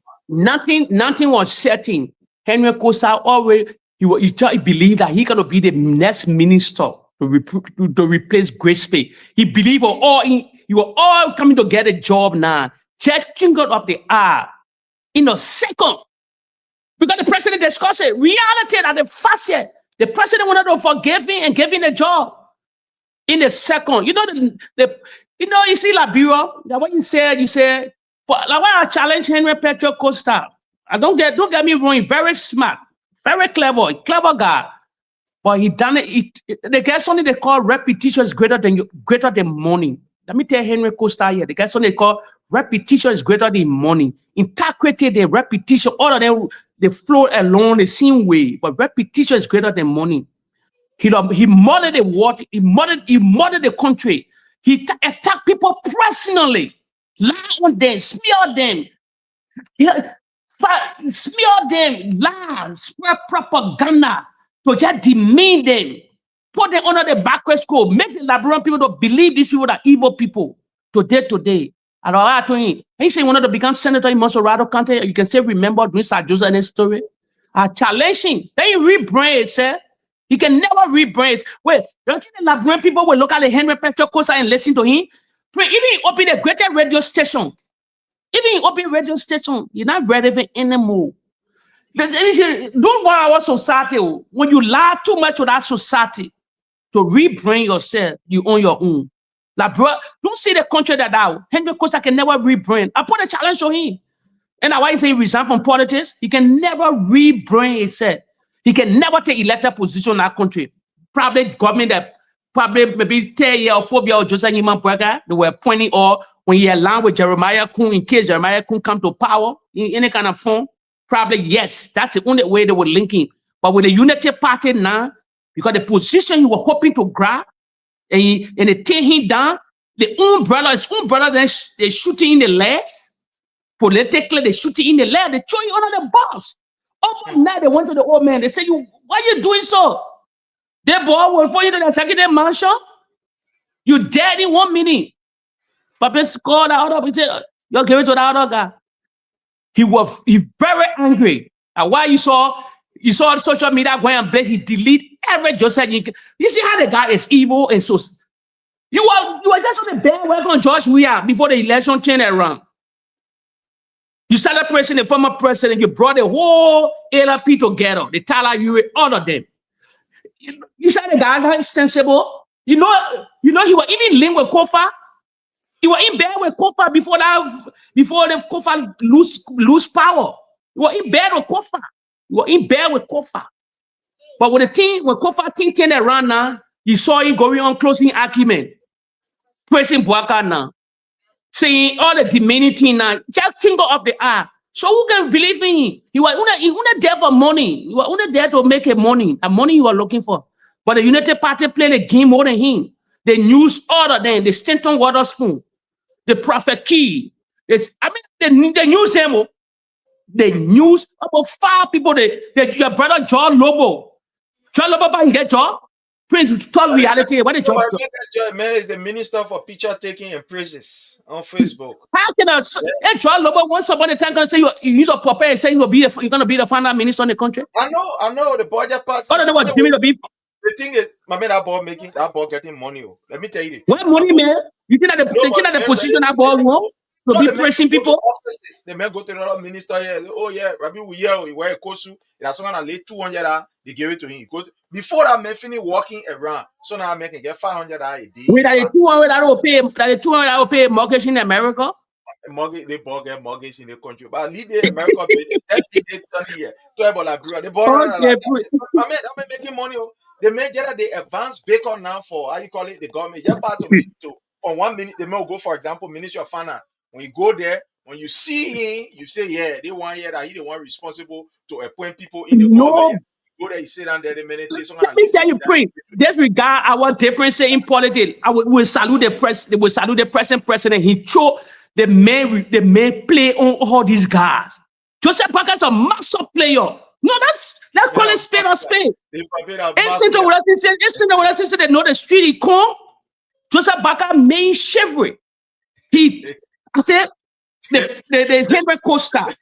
Q: nothing was setting. Henry Costa always he believed that he gonna be the next minister to replace Grace Pay. He believed you were all coming to get a job now. Checking God of the hour in a second. Because the president discussed it. Reality that the first year, the president wanted to forgive him and give him a job. In a second. You know, you see Liberia, that what you said, like when I challenge Henry Petro Costa, don't get me wrong, very smart, very clever guy. But he done it. The guy something they call repetition is greater than money. Let me tell Henry Costa here. The guy something they call repetition is greater than money. Integrity, the repetition, all of them they flow along the same way, but repetition is greater than money. He murdered the world. He murdered the country. He attacked people personally, lie on them, smear them. Smear them, lie, spread propaganda to just demean them, put them under the backward school, make the Liberian people to believe these people are evil people today. And I told him, he said he wanted to become senator in Monserrado County. You can still remember doing Sir Joseph story. I challenge him. Then he rebrand it, sir. He can never rebrand. Wait, don't you think the Liberian people will look at the Henry Petro Costa and listen to him? Even he opened a greater radio station. You're not relevant anymore. Don't worry our society. When you lie too much to that society, to rebrand yourself, you own your own. Like, bro, don't see the country that out. Henry Costa can never rebrand. I put a challenge on him. And that's why he say he resign from politics. He can never rebrand himself. He can never take elected position in that country. Probably government that maybe 10 years or 4 years of Joseph Nyiman Brega, they were appointing, or when he aligned with Jeremiah Kun, in case Jeremiah Kun come to power in any kind of form, probably yes. That's the only way they were linking. But with the Unity Party now, because the position he was hoping to grab, and they take him down, his own brother, then they shoot him in the legs. Politically, they shoot him in the leg. They throw you under the bus. Overnight, they went to the old man. They said, why are you doing so? Their boy will put you to the executive mansion. You dead in 1 minute. Papa called out of. He said, you'll give it to the other guy. He's very angry. And why you saw social media going and blame, he delete every Joseph. You see how the guy is evil and so. You are just on the bandwagon on George Weah before the election turned around. You celebrating the former president, you brought the whole LRP together, the Tyler Urey, all of them. You said the guy that is sensible. You know he was even linked with Kofa. He was in bed with Kofa before the Kofa lose power. He was in bed with Kofa. But when Kofa thing turned around now, you saw him going on closing argument, praising Boakai now. Saying all the demeaning thing now, just tingle of the eye. So who can believe in him? He was only there for money. He was only there to make money you are looking for. But the United Party played a game more than him. The news order then, the Stanton Waterspoon, the Prophet Key. The news demo. The news about 5 people. Your brother John Lobo. John Lobo, he get job. Prince, talk reality. What is job?
D: Man is the minister for picture taking and praises on Facebook.
Q: How can John Lobo want somebody to say you use a proper and say you're gonna be the final minister in the country?
D: I know the budget part. The thing is, my man, that ball getting money. Let me tell you.
Q: What money, man? You think that the position that ball want to be pressing people?
D: Offices. They may go to another minister here. Oh yeah, Rabbi we wear a kosu. That's gonna lay 200. They give it to him. Before that man finish walking around, so now I can get 500 a day.
Q: Wait, that the 200 I will pay mortgage in America?
D: They get mortgage in the country. But leave the America here. I'm making money. They made they advance bacon now for how you call it, the government. Just part of it from 1 minute, they may go, for example, Ministry of Finance. When you go there, when you see him, you say, yeah, they want here that he the one responsible to appoint people in the government. Go there, you sit down there, the minute.
Q: Let me tell you, Prince, disregard our difference in politics. I will salute the press. They will salute the present president. He chose the main play on all these guys. Joseph Boakai is a master player. No, that's calling spade or spade. Instead of what I say, they know the street he come. Joseph Boakai main chivalry. I said the Henry Costa,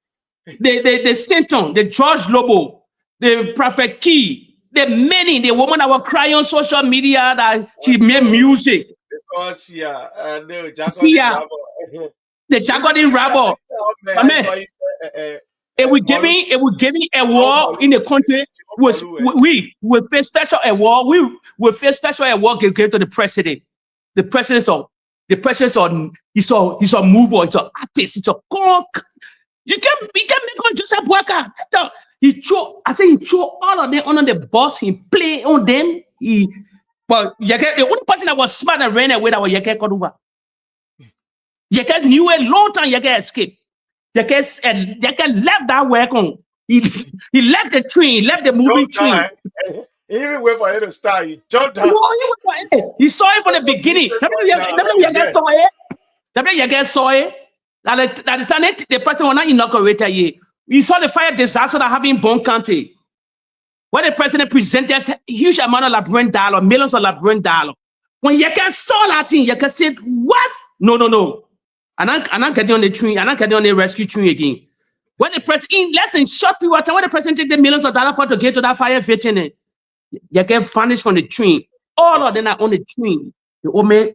Q: the Stanton, the George Lobo, the Prophet Key, the woman that was crying on social media that she made music.
D: Because I know
Q: the Jagodin Rabble. It will give me a war in the country. We face special award. We will face special award given to the president. The president he's a mover, he's an artist, he's a conk. You can make on Joseph Boakai. He throw all of them on the bus, he play on them. But the only person that was smart and ran away that was Yeke Koduba. Yeke knew a long time Yeke escaped. Yeke left that work on. He left the train, he left the moving train.
D: He didn't wait for him to start. He jumped down.
Q: He saw it from the beginning. Yeke saw it. That the time the person was not inaugurated yet. You saw the fire disaster that happened in Bon County. Where the president presented a huge amount of Liberian dollar, millions of Liberian dollar. When Yeke saw that thing, Yeke said, what? No. I'm not getting on the train, I'm not getting on the rescue train again. When the president, less than short period of time, when the president take the millions of dollars for to get to that fire victim, Yeke vanished from the train. All of them are on the train. The woman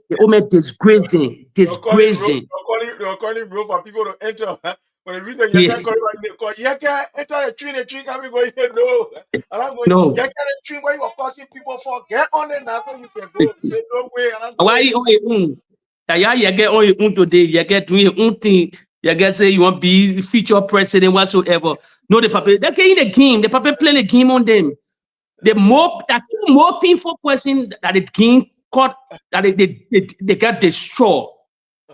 Q: disgracing.
D: They're calling bro for people to enter. When they read the Yeke enter the train can be going here. No. And I'm going, Yeke the train where you are passing people for, get on it now so you can go. Say no way.
Q: Why you on your own? Yeke on your own today, Yeke doing your own thing. Yeke say you want to be future president whatsoever. No, the puppet, they're playing the game. The puppet playing the game on them. The two more painful questions that the game caught, that they got destroyed.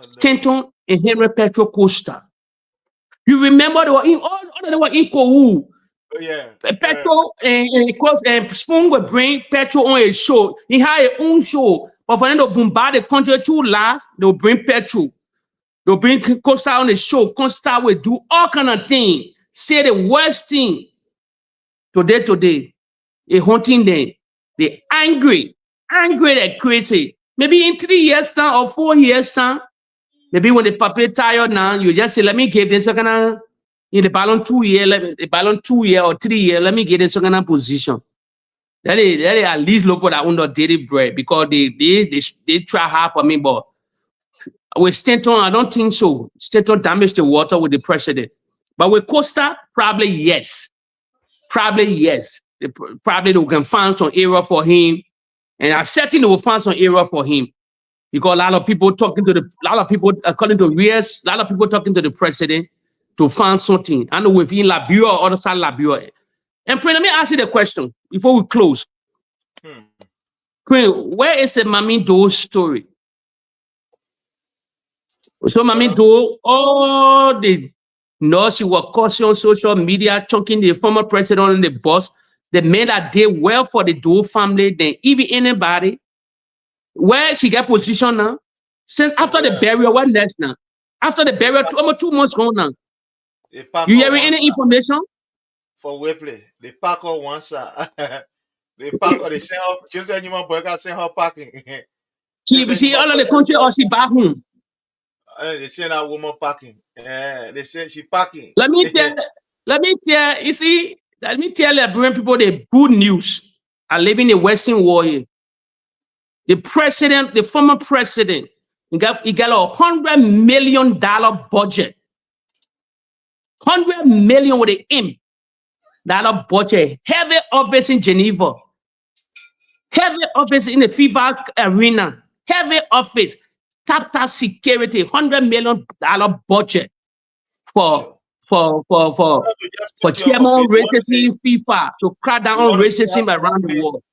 Q: Stanton and Henry Petro Costa. You remember they were in all of them were in Kowu.
D: Oh, yeah.
Q: Petro and Spoon would bring Petro on a show. He had his own show. But for them to bombard the country too last, they'll bring Petro. They'll bring Costa on the show. Costa will do all kind of things. Say the worst thing. Today. They hunting them. They angry. They're crazy. Maybe in 3 years time or 4 years time, maybe when the puppet tired now, you just say, let me give this kind of in the balance 2 year, or 3 year, let me get this kind of position. They at least look for that under daily bread because they try hard for me, but with Stanton, I don't think so. Stanton damaged the water with the president. But with Costa, probably yes. Probably they can find some area for him. And I'm certain they will find some area for him. Because a lot of people talking to the president to find something. I know within Liberia or other side Liberia. And let me ask you the question before we close. Where is the Mami Doe story? So Mami Doe, all the she was causing on social media, chunking the former president on the bus. The men that did well for the Doe family than even anybody. Where she get position now? Since after the burial, what next now? After the burial, almost 2 months gone now. You hearing any information?
D: For Wepley, they park on one side. They park on the same. Just any man boy can send her parking.
Q: She all of the country or she back home.
D: They send that woman parking. They say she parking.
Q: Let me tell Liberian people the good news. I live in the Western world. The former president, he got $100 million budget. $100 million with the dollar budget. Heavy office in Geneva. Heavy office in the FIFA arena. Heavy office. Capital security. $100 million budget for chairman racism FIFA to crack down on racism around the world.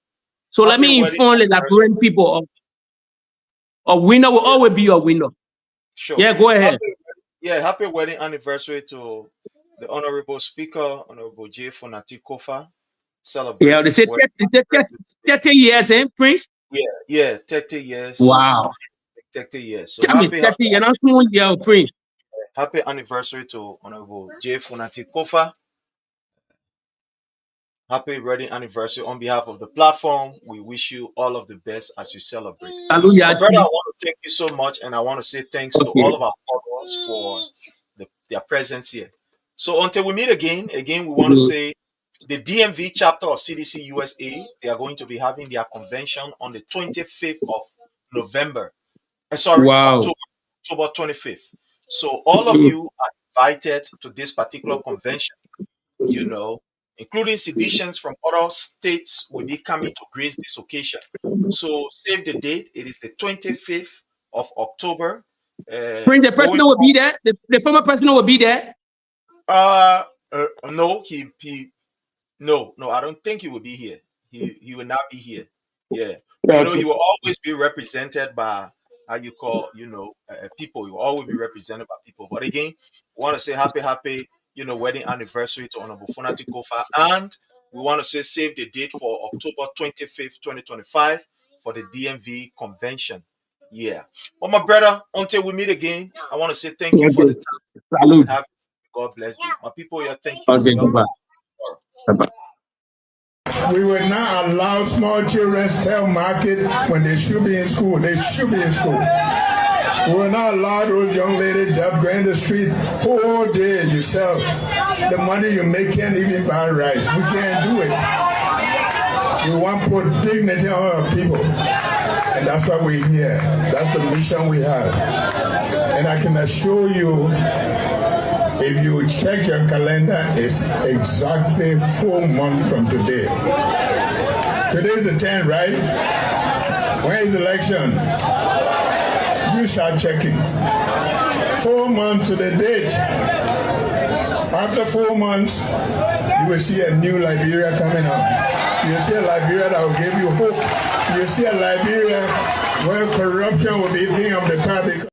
Q: So let me inform the Liberian people of a winner will always be a winner.
D: Sure.
Q: Yeah, go ahead.
D: Happy wedding anniversary to the Honorable Speaker, Honorable J. Fonati Kofa.
Q: Yeah, they say 30 years, Prince?
D: Yeah, 30 years.
Q: Wow.
D: 30 years. So
Q: Tell me, 30 years, Prince.
D: Happy anniversary to Honorable J. Fonati Kofa. Happy wedding anniversary on behalf of the platform. We wish you all of the best as you celebrate.
Q: Hallelujah.
D: Brother, I want to thank you so much, and I want to say thanks to all of our followers for their presence here. So until we meet again, we want to say the DMV chapter of CDC USA, they are going to be having their convention on the 25th of November.
Q: Wow.
D: October 25th. So all of you are invited to this particular convention, you know, including seditions from other states will be coming to grace this occasion. So save the date. It is the 25th of October.
Q: The president will be there. The former president will be there.
D: No, I don't think he will be here. He will not be here. Yeah, you know, he will always be represented by how you call, people. He will always be represented by people. But again, we want to say happy, wedding anniversary to Honorable Funati Kofa, and we want to say save the date for October 25th, 2025 for the DMV convention. Yeah. Well, my brother, until we meet again, I want to say thank you for the time.
Q: Salute.
D: God bless you. My people here, thank you.
Q: Okay, bye-bye. Bye-bye.
A: We will not allow small children to tell market when they should be in school. They should be in school. We will not allow those young ladies just go in the street whole day yourself. The money you make can't even buy rice. We can't do it. We want to put dignity on our people. And that's why we're here. That's the mission we have. And I can assure you, if you check your calendar, it's exactly 4 months from today. Today is the 10th, right? When is the election? You start checking. 4 months to the date. After 4 months, you will see a new Liberia coming up. You see a Liberia that will give you hope. You see a Liberia where corruption will be a thing of the past.